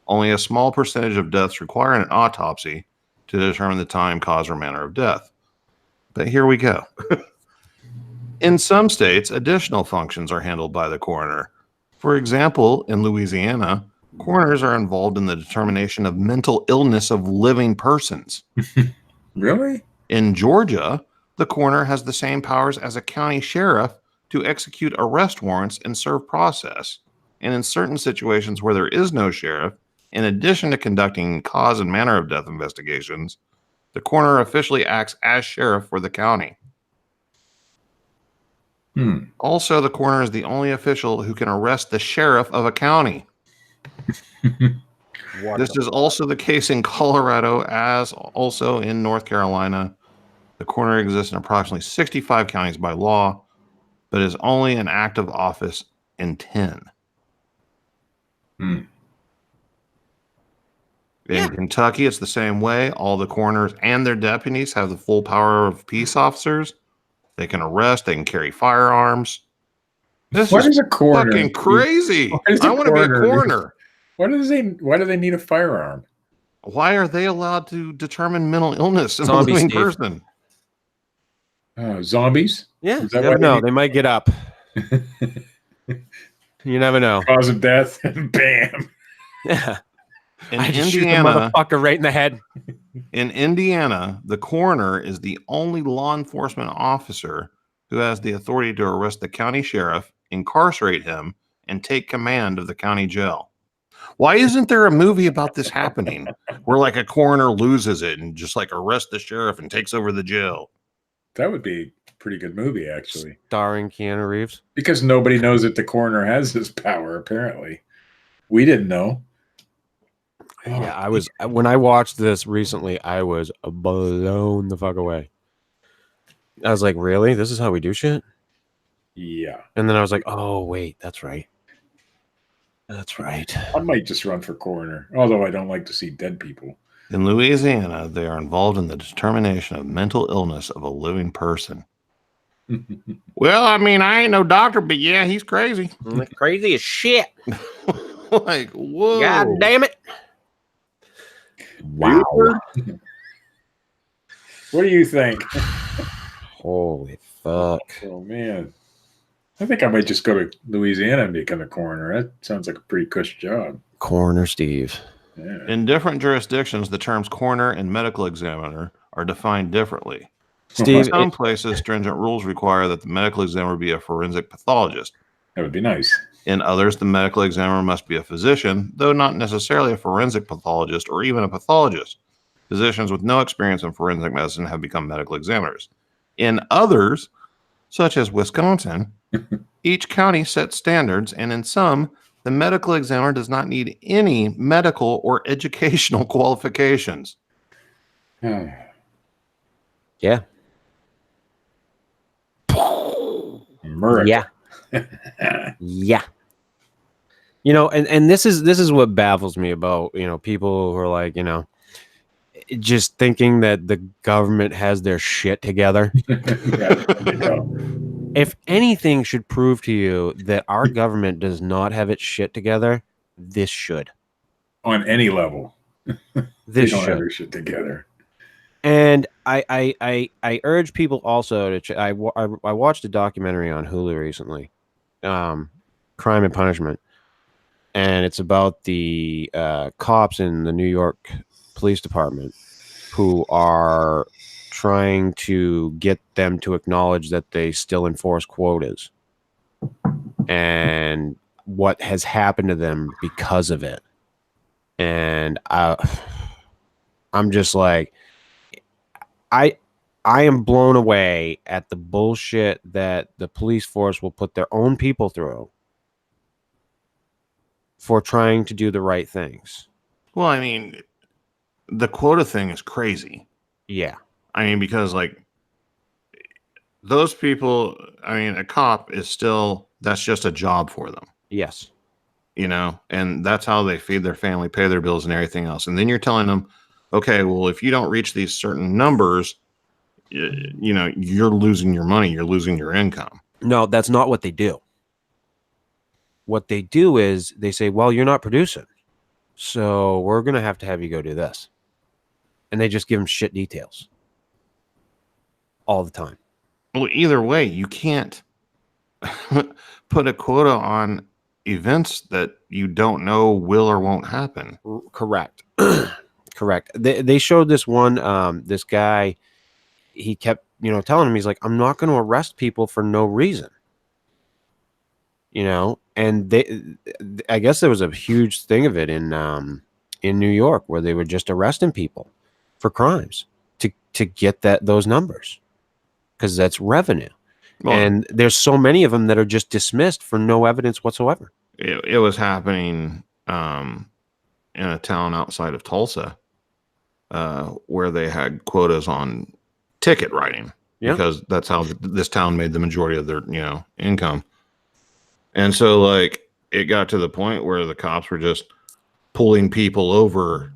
C: Only a small percentage of deaths require an autopsy to determine the time, cause, or manner of death. But here we go. In some states, additional functions are handled by the coroner. For example, in Louisiana, coroners are involved in the determination of mental illness of living persons.
A: Really?
C: In Georgia, the coroner has the same powers as a county sheriff to execute arrest warrants and serve process. And in certain situations where there is no sheriff, in addition to conducting cause and manner of death investigations, the coroner officially acts as sheriff for the county. Also, the coroner is the only official who can arrest the sheriff of a county. This is also the case in Colorado, as also in North Carolina. The coroner exists in approximately 65 counties by law, but is only an active office in 10. In Kentucky, it's the same way. All the coroners and their deputies have the full power of peace officers. They can arrest. They can carry firearms. This is
A: a coroner
C: fucking crazy. I want to be a coroner.
A: Why do they need a firearm?
C: Why are they allowed to determine mental illness in
G: Zombie
C: a living
G: Steve.
C: person?
A: Zombies?
G: Yeah,
A: Is
G: you
A: that
G: never
A: why
G: know. They might get up. You never know.
A: Cause of death? Bam.
G: Yeah.
C: In
G: I just shoot the
C: Indiana,
G: motherfucker right in the head.
C: in Indiana, the coroner is the only law enforcement officer who has the authority to arrest the county sheriff, incarcerate him, and take command of the county jail. Why isn't there a movie about this happening where like a coroner loses it and just like arrests the sheriff and takes over the jail?
A: That would be a pretty good movie, actually.
G: Starring Keanu Reeves.
A: Because nobody knows that the coroner has this power, apparently. We didn't know.
G: Yeah, when I watched this recently, I was blown the fuck away. I was like, really? This is how we do shit?
A: Yeah.
G: And then I was like, oh, wait, that's right. That's right.
A: I might just run for coroner, although I don't like to see dead people.
C: In Louisiana, they are involved in the determination of mental illness of a living person. Well, I mean, I ain't no doctor, but yeah, he's crazy.
G: Crazy as shit.
C: Like, whoa.
G: God damn it.
A: Are you
G: Wow.
A: sure? What do you think?
G: Holy fuck.
A: Oh man, I think I might just go to Louisiana and become a coroner. That sounds like a pretty cush job.
G: Coroner Steve.
A: Yeah.
C: In different jurisdictions, the terms coroner and medical examiner are defined differently.
G: Steve,
C: In some places, stringent rules require that the medical examiner be a forensic pathologist.
A: That would be nice.
C: In others, the medical examiner must be a physician, though not necessarily a forensic pathologist or even a pathologist. Physicians with no experience in forensic medicine have become medical examiners. In others, such as Wisconsin, each county sets standards, and in some, the medical examiner does not need any medical or educational qualifications.
G: yeah.
A: America.
G: Yeah. Yeah. You know, and this is what baffles me about, you know, people who are like, you know, just thinking that the government has their shit together.
A: Yeah, there you go.
G: If anything should prove to you that our government does not have its shit together, this should.
A: On any level, they
G: This
A: don't have
G: should.
A: their shit together.
G: And I urge people also to I watched a documentary on Hulu recently, Crime and Punishment, and it's about the cops in the New York Police Department who are trying to get them to acknowledge that they still enforce quotas and what has happened to them because of it. And I'm just like, I am blown away at the bullshit that the police force will put their own people through for trying to do the right things.
C: Well, I mean, the quota thing is crazy.
G: Yeah.
C: I mean, because like those people, I mean, a cop is still, that's just a job for them,
G: Yes.
C: you know, and that's how they feed their family, pay their bills and everything else. And then you're telling them, okay, well, if you don't reach these certain numbers, you know, you're losing your money, you're losing your income.
G: No, that's not what they do. What they do is they say, well, you're not producing, so we're going to have you go do this. And they just give them shit details all the time.
C: Well, either way, you can't put a quota on events that you don't know will or won't happen.
G: Correct. Correct. They showed this one, this guy, he kept, you know, telling him, he's like, I'm not going to arrest people for no reason. You know, and I guess there was a huge thing of it in New York where they were just arresting people for crimes to get those numbers because that's revenue. Well, and there's so many of them that are just dismissed for no evidence whatsoever.
C: It was happening in a town outside of Tulsa where they had quotas on ticket writing because that's how this town made the majority of their, you know, income. And so like it got to the point where the cops were just pulling people over,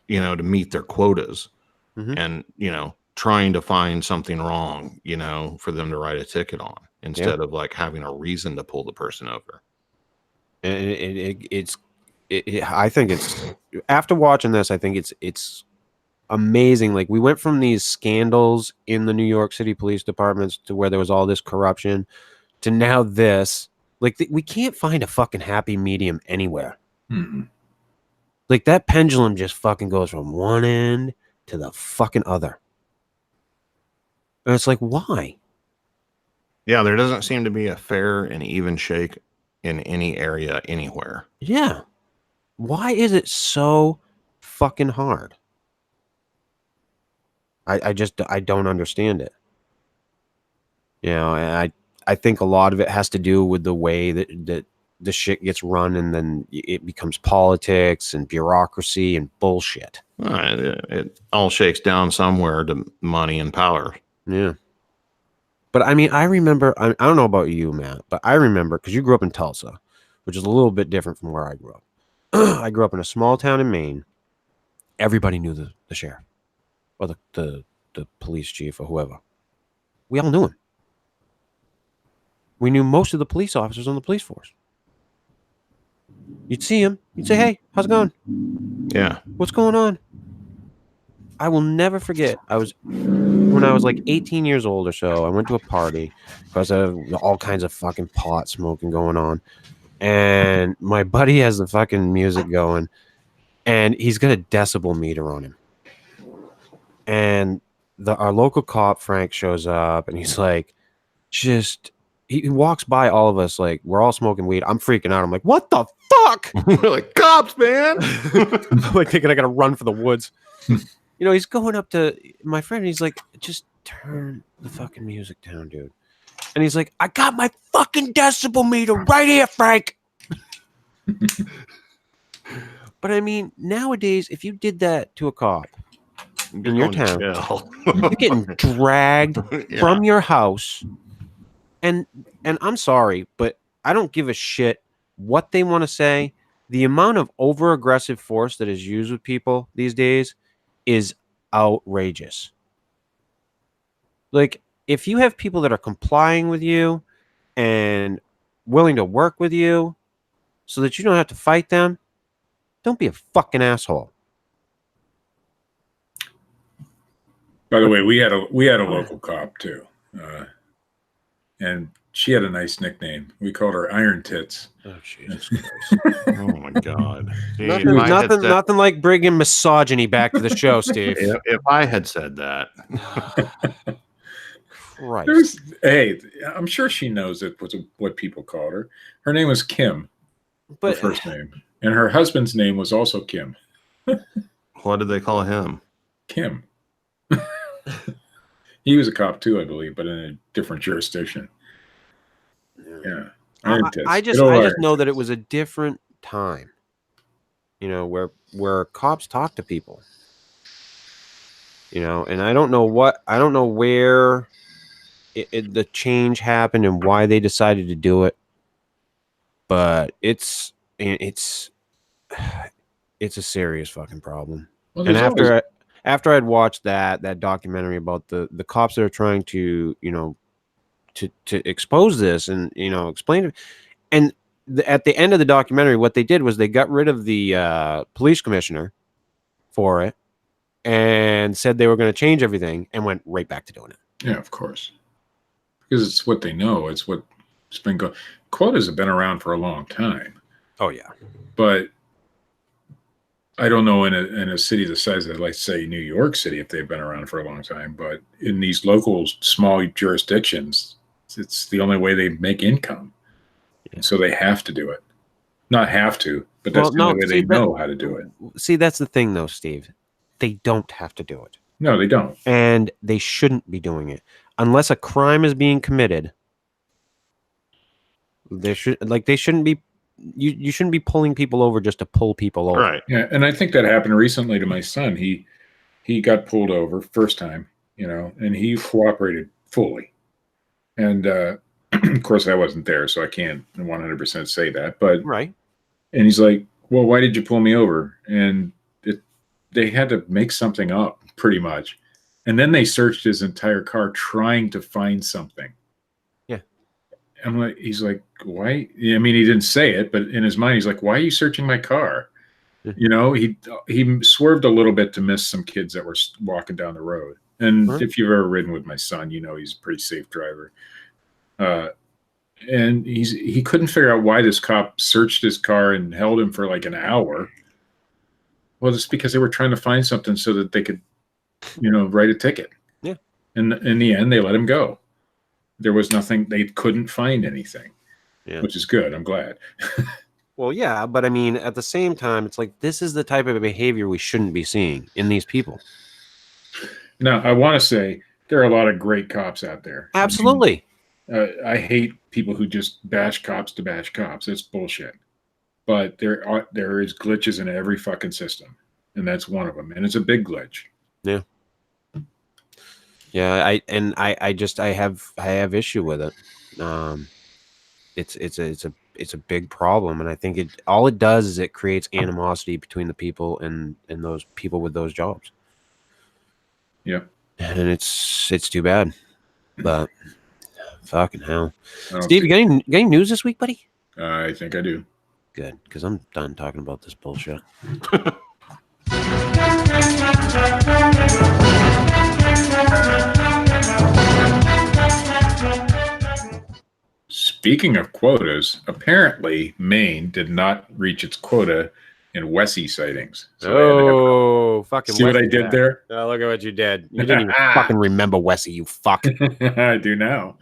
C: you know, to meet their quotas and, you know, trying to find something wrong, you know, for them to write a ticket on instead of like having a reason to pull the person over.
G: And I think it's, after watching this, I think it's amazing. Like we went from these scandals in the New York City police departments to where there was all this corruption to now this. Like we can't find a fucking happy medium anywhere.
A: Mm-hmm.
G: Like that pendulum just fucking goes from one end to the fucking other. And it's like, why?
C: Yeah, there doesn't seem to be a fair and even shake in any area anywhere.
G: Yeah. Why is it so fucking hard? I don't understand it. You know, and I think a lot of it has to do with the way that the shit gets run, and then it becomes politics and bureaucracy and bullshit.
C: It all shakes down somewhere to money and power.
G: Yeah. But I mean, I remember, I don't know about you, Matt, but I remember, because you grew up in Tulsa, which is a little bit different from where I grew up. I grew up in a small town in Maine, everybody knew the sheriff or the police chief or whoever. We all knew him. We knew most of the police officers on the police force. You'd see him. You'd say, "Hey, how's it going?
C: Yeah.
G: What's going on?" I will never forget. When I was like 18 years old or so, I went to a party because of all kinds of fucking pot smoking going on. And my buddy has the fucking music going, and he's got a decibel meter on him. And our local cop, Frank, shows up, and he's like, he walks by all of us like we're all smoking weed. I'm freaking out. I'm like, what the fuck?
C: We're like, cops, man.
G: I'm like thinking I gotta run for the woods. You know, he's going up to my friend and he's like, just turn the fucking music down, dude. And he's like, I got my fucking decibel meter right here, Frank. But I mean, nowadays, if you did that to a cop in your town, you're getting dragged from your house. And I'm sorry, but I don't give a shit what they want to say. The amount of over-aggressive force that is used with people these days is outrageous. Like, if you have people that are complying with you and willing to work with you so that you don't have to fight them, don't be a fucking asshole.
A: By the way, we had a local cop too, and she had a nice nickname. We called her Iron Tits.
G: Oh Jesus Christ!
C: Oh my God! See,
G: Nothing like bringing misogyny back to the show, Steve.
C: If I had said that,
G: Christ.
A: Hey, I'm sure she knows it was what people called her. Her name was Kim, her first name, and her husband's name was also Kim.
C: what did they call him?
A: Kim. He was a cop too, I believe, but in a different jurisdiction. Yeah.
G: I just know that it was a different time, you know, where cops talk to people, you know, and I don't know where the change happened and why they decided to do it, but it's a serious fucking problem. Well, and after I'd watched that documentary about the cops that are trying to, you know, to expose this and, you know, explain it. And at the end of the documentary, what they did was they got rid of the police commissioner for it and said they were going to change everything and went right back to doing it.
A: Yeah, of course. Because it's what they know. It's what's been going. Quotas have been around for a long time.
G: Oh, yeah.
A: But I don't know in a city the size of, let's say, New York City, if they've been around for a long time. But in these local small jurisdictions, it's the only way they make income. Yeah. So they have to do it. Not have to, but that's the only way they know how to do it.
G: See, that's the thing, though, Steve. They don't have to do it.
A: No, they don't.
G: And they shouldn't be doing it. Unless a crime is being committed, they shouldn't be. You shouldn't be pulling people over just to pull people over.
C: Right.
A: Yeah, and I think that happened recently to my son. He got pulled over first time, you know, and he cooperated fully. And of course, I wasn't there, so I can't 100% say that. But
G: right.
A: And he's like, "Well, why did you pull me over?" And they had to make something up, pretty much. And then they searched his entire car trying to find something.
G: Yeah.
A: He's like, why? I mean, he didn't say it, but in his mind, he's like, why are you searching my car? Yeah. You know, he swerved a little bit to miss some kids that were walking down the road. And if you've ever ridden with my son, you know he's a pretty safe driver. And he couldn't figure out why this cop searched his car and held him for like an hour. Well, it's because they were trying to find something so that they could, you know, write a ticket.
G: Yeah.
A: And in the end, they let him go. There was nothing. They couldn't find anything, which is good. I'm glad.
G: Well, yeah, but I mean, at the same time, it's like this is the type of behavior we shouldn't be seeing in these people.
A: Now, I want to say there are a lot of great cops out there.
G: Absolutely.
A: I hate people who just bash cops to bash cops. It's bullshit. But there is glitches in every fucking system, and that's one of them, and it's a big glitch.
G: Yeah. Yeah, I have issue with it. It's it's a big problem, and I think all it does is it creates animosity between the people and those people with those jobs.
A: Yep.
G: And it's too bad, but fucking hell.
A: I don't
G: Steve, you
A: think-
G: got any news this week, buddy?
A: I think I do.
G: Good, because I'm done talking about this bullshit.
A: Speaking of quotas, apparently Maine did not reach its quota in Wessie sightings. So
G: fucking
A: see what I
G: Wessie
A: did
G: back.
A: there?
G: Oh, look at what you did. You didn't even fucking remember Wessie, you fuck.
A: I do now.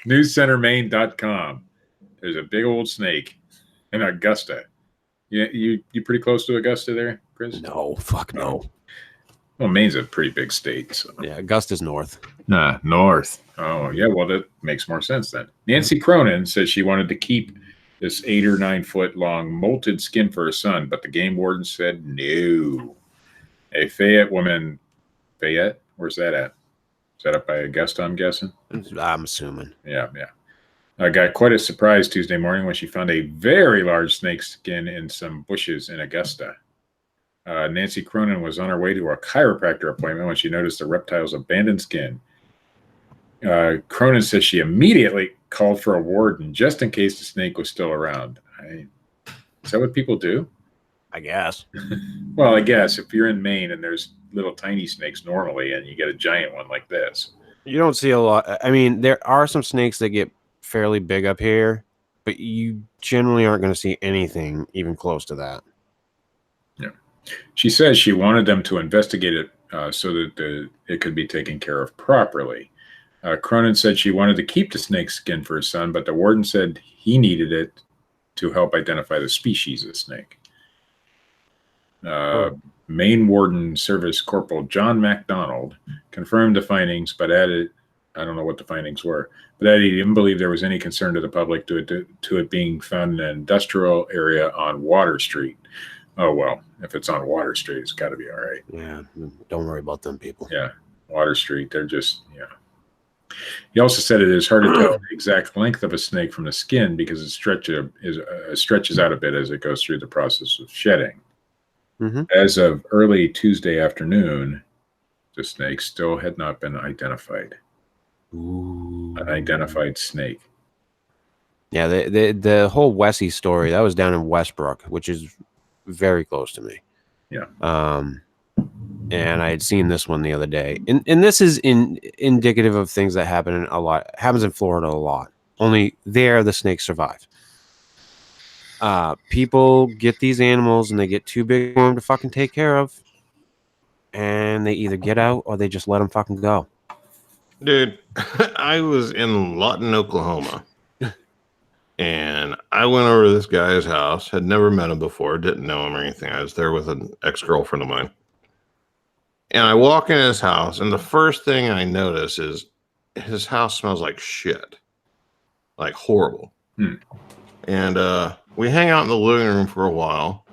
A: NewsCenterMaine.com. There's a big old snake in Augusta. You pretty close to Augusta there, Chris?
G: No, fuck no.
A: Well, Maine's a pretty big state. So.
G: Yeah, Augusta's north.
A: North. Oh, yeah. Well, that makes more sense then. Nancy Cronin says she wanted to keep this 8 or 9 foot long molted skin for her son, but the game warden said no. A Fayette woman, Fayette? Where's that at? Is that up by Augusta, I'm guessing?
G: I'm assuming.
A: Yeah. I got quite a surprise Tuesday morning when she found a very large snake skin in some bushes in Augusta. Nancy Cronin was on her way to a chiropractor appointment when she noticed the reptile's abandoned skin. Cronin says she immediately called for a warden just in case the snake was still around. Is that what people do?
G: I guess.
A: Well, I guess if you're in Maine and there's little tiny snakes normally and you get a giant one like this.
G: You don't see a lot. I mean, there are some snakes that get fairly big up here, but you generally aren't going to see anything even close to that.
A: Yeah. She says she wanted them to investigate it so that it could be taken care of properly. Cronin said she wanted to keep the snake skin for his son, but the warden said he needed it to help identify the species of snake. Maine Warden Service Corporal John MacDonald confirmed the findings, but added, I don't know what the findings were, but added he didn't believe there was any concern to the public to it being found in an industrial area on Water Street. Oh, well, if it's on Water Street, it's got to be all right.
G: Yeah, don't worry about them people.
A: Yeah, Water Street, they're just, yeah. He also said it is hard to tell the exact length of a snake from the skin because it stretches out a bit as it goes through the process of shedding.
G: Mm-hmm.
A: As of early Tuesday afternoon, the snake still had not been identified.
G: Ooh.
A: An identified snake.
G: Yeah, the whole Wessie story, that was down in Westbrook, which is very close to me.
A: Yeah.
G: And I had seen this one the other day. And this is indicative of things that happen happens in Florida a lot. Only there the snakes survive. People get these animals and they get too big for them to fucking take care of. And they either get out or they just let them fucking go.
C: Dude, I was in Lawton, Oklahoma. And I went over to this guy's house. Had never met him before. Didn't know him or anything. I was there with an ex-girlfriend of mine. And I walk in his house. And the first thing I notice is his house smells like shit. Like horrible. And we hang out in the living room for a while.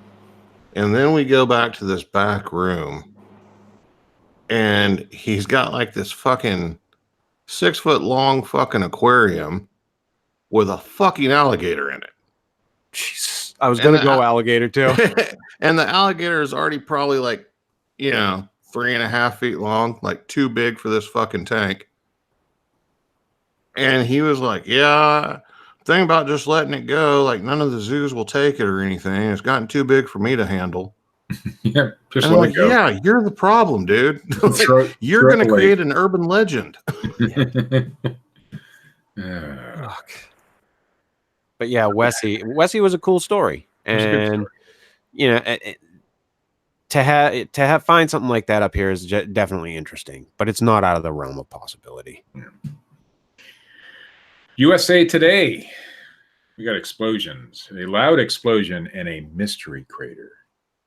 C: And then we go back to this back room. And he's got like this fucking 6 foot long fucking aquarium with a fucking alligator in it.
G: Jesus. I was going to go alligator too.
C: And the alligator is already probably like, 3.5 feet long, like too big for this fucking tank. And he was like, yeah, thing about just letting it go, like none of the zoos will take it or anything. It's gotten too big for me to handle.
A: Yeah, just
C: and
A: let
C: like,
A: it go.
C: yeah, you're the problem, dude. You're going to create an urban legend.
G: But yeah, Wessie was a cool story. And, to find something like that up here is definitely interesting, but it's not out of the realm of possibility.
A: Yeah. USA Today. We got explosions. A loud explosion in a mystery crater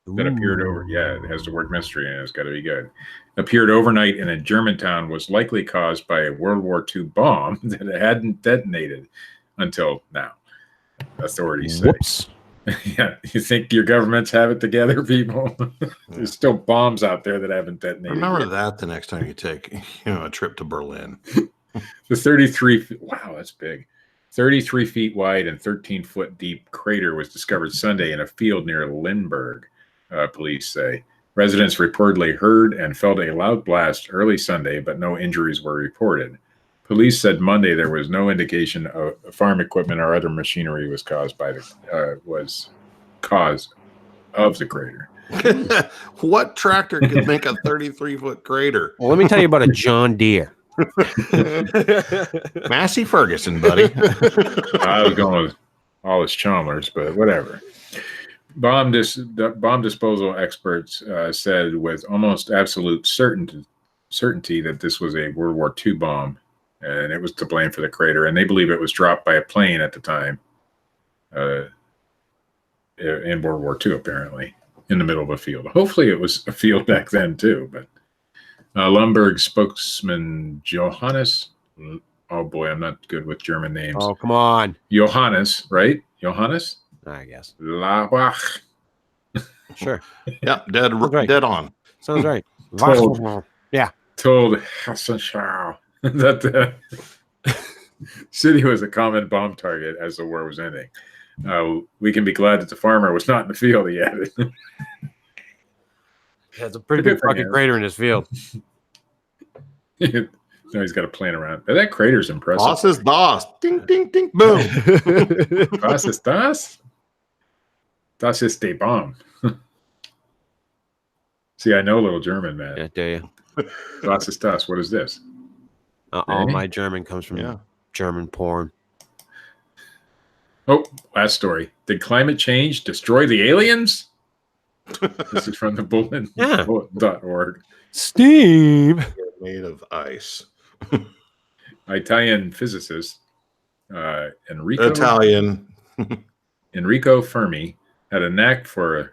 A: that appeared over. Yeah, it has the word mystery and it's got to be good. Appeared overnight in a German town, was likely caused by a World War II bomb that hadn't detonated until now. Authorities say.
G: Whoops.
A: Yeah, you think your governments have it together, people? There's still bombs out there that haven't detonated.
C: Remember
A: yet.
C: that the next time you take a trip to Berlin.
A: The 33. Wow, that's big. 33 feet wide and 13-foot deep crater was discovered Sunday in a field near Lindbergh, police say. Residents reportedly heard and felt a loud blast early Sunday, but no injuries were reported. Police said Monday there was no indication of farm equipment or other machinery was caused of the crater.
C: What tractor could make a 33-foot crater?
G: Well, let me tell you about a John Deere.
C: Massey Ferguson, buddy.
A: I was going with all his Chalmers, but whatever. Bomb disposal experts said with almost absolute certainty that this was a World War II bomb, and it was to blame for the crater. And they believe it was dropped by a plane at the time in World War II, apparently, in the middle of a field. Hopefully it was a field back then, too, but Lundberg spokesman Johannes, oh boy, I'm not good with German names.
G: Oh, come on.
A: Johannes, right? Johannes?
G: I guess.
A: Labach.
G: Sure.
C: Yep, dead on.
G: Sounds right.
A: Told Hassan Shah that the city was a common bomb target as the war was ending. We can be glad that the farmer was not in the field, he added.
G: Yeah, it's a pretty big fucking crater in this field.
A: No, he's got a plan around. But that crater's impressive.
C: Boss is boss. Ding, ding, ding, boom.
A: Was ist das? Das ist die bomb. See, I know a little German, man.
G: Yeah, do you?
A: Was ist das? What is this?
G: All my German comes from German porn.
A: Oh, last story. Did climate change destroy the aliens? This is from the bulletin.org.
G: Steve.
C: Made of ice.
A: Italian physicist Enrico Fermi had a knack for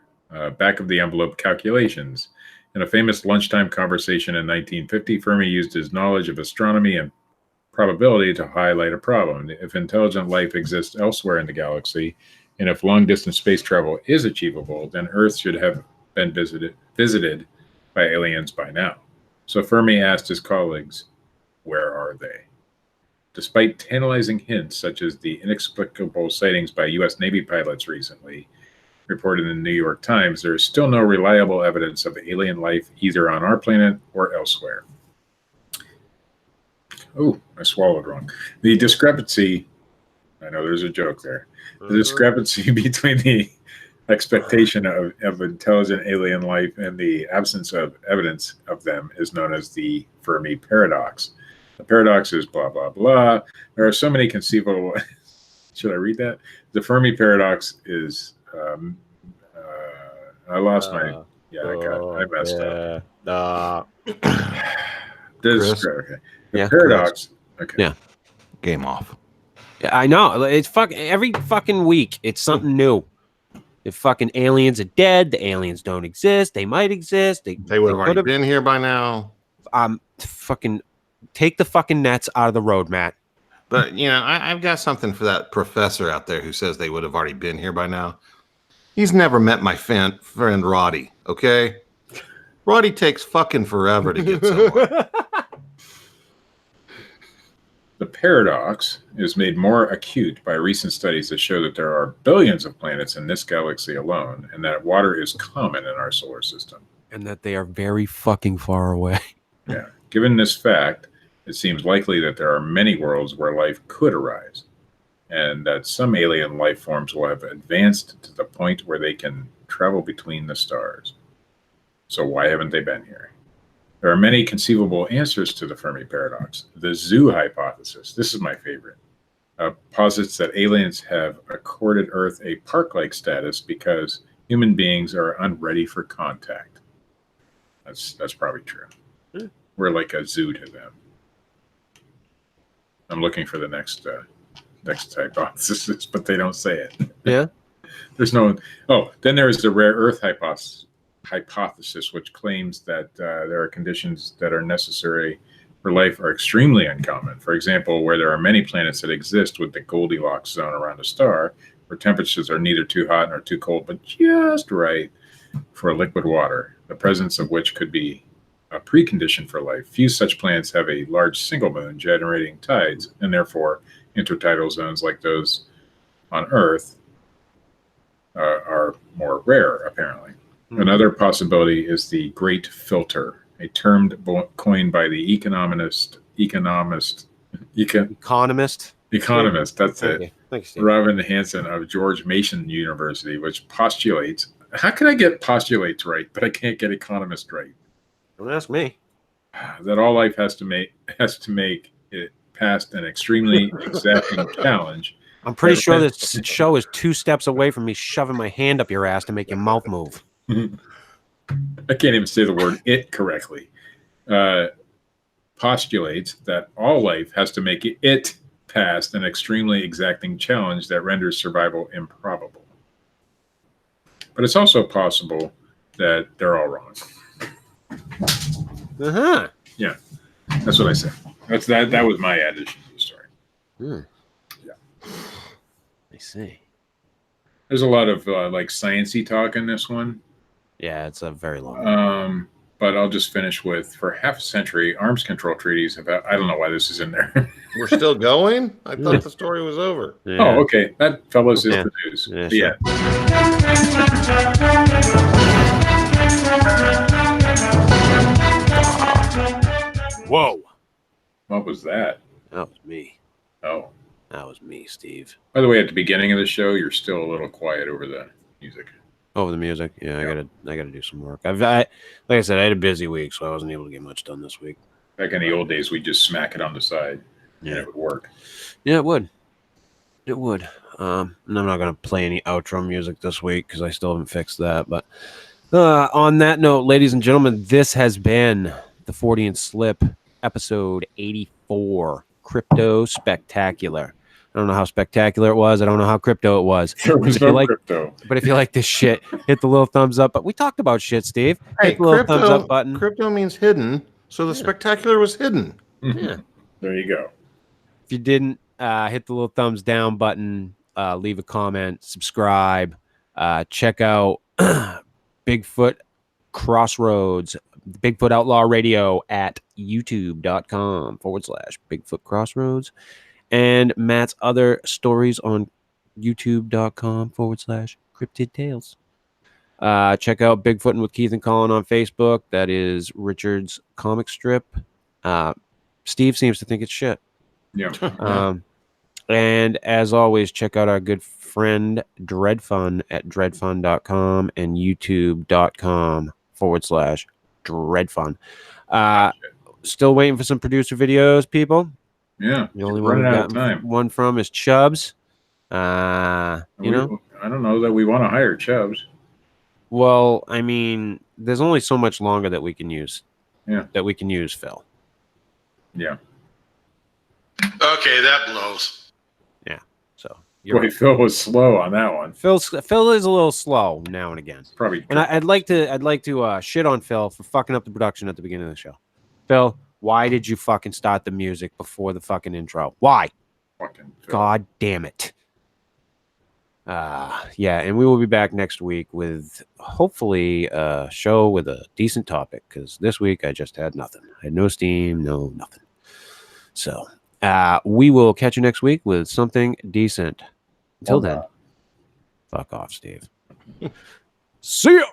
A: back-of-the-envelope calculations. In a famous lunchtime conversation in 1950, Fermi used his knowledge of astronomy and probability to highlight a problem. If intelligent life exists elsewhere in the galaxy, and if long-distance space travel is achievable, then Earth should have been visited by aliens by now. So Fermi asked his colleagues, where are they? Despite tantalizing hints such as the inexplicable sightings by U.S. Navy pilots recently, reported in the New York Times, there is still no reliable evidence of alien life either on our planet or elsewhere. Oh, I swallowed wrong. The discrepancy, I know there's a joke there. The discrepancy between the expectation of intelligent alien life and the absence of evidence of them is known as the Fermi paradox. The paradox is blah, blah, blah. There are so many conceivable... Should I read that? The Fermi paradox is... I lost my... Yeah, I messed up. The paradox... Okay.
G: Yeah.
C: Game off.
G: Yeah, I know. It's every fucking week. It's something new. The fucking aliens are dead. The aliens don't exist. They might exist. They
C: would have already been here by now.
G: Fucking take the fucking nets out of the road, Matt.
C: But, you know, I've got something for that professor out there who says they would have already been here by now. He's never met my friend Roddy, okay? Roddy takes fucking forever to get somewhere.
A: The paradox is made more acute by recent studies that show that there are billions of planets in this galaxy alone, and that water is common in our solar system.
G: And that they are very fucking far away.
A: Yeah. Given this fact, it seems likely that there are many worlds where life could arise, and that some alien life forms will have advanced to the point where they can travel between the stars. So why haven't they been here? There are many conceivable answers to the Fermi paradox. The zoo hypothesis, this is my favorite, posits that aliens have accorded Earth a park-like status because human beings are unready for contact. That's probably true. We're like a zoo to them. I'm looking for the next hypothesis, but they don't say it.
G: Yeah.
A: There's no. Oh, then there's the rare Earth hypothesis, which claims that there are conditions that are necessary for life are extremely uncommon. For example, where there are many planets that exist with the Goldilocks zone around a star, where temperatures are neither too hot nor too cold, but just right for liquid water, the presence of which could be a precondition for life. Few such planets have a large single moon generating tides, and therefore intertidal zones like those on Earth are more rare, apparently. Another possibility is the Great Filter, a term coined by the economist. That's
G: Thank
A: it.
G: you. Thank you, Steve.
A: Robin Hanson of George Mason University, which postulates. How can I get postulates right, but I can't get economist right?
G: Don't ask me.
A: That all life has to make it past an extremely exacting challenge.
G: I'm pretty sure this show is 2 steps away from me shoving my hand up your ass to make your mouth move.
A: I can't even say the word "it" correctly. Postulates that all life has to make it past an extremely exacting challenge that renders survival improbable. But it's also possible that they're all wrong.
G: Uh-huh.
A: Yeah, that's what I said. That was my addition to the story. Yeah,
G: I see.
A: there's a lot of like sciencey talk in this one.
G: Yeah, it's a very long one.
A: But I'll just finish with, for half a century, arms control treaties have, I don't know why this is in there.
C: We're still going? I thought the story was over.
G: Yeah.
A: Oh, okay. That, fellas, is
G: Yeah.
A: the news.
G: Yeah,
A: Yeah.
G: Whoa.
A: What was that?
G: That was me.
A: Oh.
G: That was me, Steve.
A: By the way, at the beginning of the show, you're still a little quiet over the music.
G: Over the music. Yeah, I gotta do some work. Like I said, I had a busy week, so I wasn't able to get much done this week.
A: Back in the old days, we'd just smack it on the side, and it would work.
G: Yeah, it would. It would. And I'm not gonna play any outro music this week because I still haven't fixed that. But on that note, ladies and gentlemen, this has been the Fortean Slip, episode 84, Crypto Spectacular. I don't know how spectacular it was. I don't know how crypto it was.
A: There was no crypto.
G: But if you like this shit, hit the little thumbs up. But we talked about shit, Steve.
C: Hey,
G: Hit the little thumbs up button.
C: Crypto means hidden, so the spectacular was hidden.
G: Yeah.
A: There you go.
G: If you didn't, hit the little thumbs down button, leave a comment, subscribe, check out Bigfoot Crossroads, Bigfoot Outlaw Radio at youtube.com/Bigfoot Crossroads. And Matt's other stories on youtube.com/Cryptid Tales. Check out Bigfootin' with Keith and Colin on Facebook. That is Richard's comic strip. Steve seems to think it's shit.
A: Yeah.
G: And as always, check out our good friend Dred Funn at dredfunn.com and youtube.com/Dred Funn. Still waiting for some producer videos, people.
A: Yeah.
G: The only one we've got one from is Chubbs. I don't
A: know that we want to hire Chubbs.
G: Well, I mean, there's only so much longer that we can use.
A: Yeah.
G: That we can use Phil.
A: Yeah.
D: Okay, that blows.
G: Yeah. So
A: Boy, Phil was slow on that one.
G: Phil is a little slow now and again.
A: Probably.
G: And I'd like to shit on Phil for fucking up the production at the beginning of the show. Phil, why did you fucking start the music before the fucking intro? Why?
A: Fucking Phil.
G: God damn it. Yeah, and we will be back next week with hopefully a show with a decent topic, because this week I just had nothing. I had no steam, no nothing. So we will catch you next week with something decent. Until then, fuck off, Steve. See ya.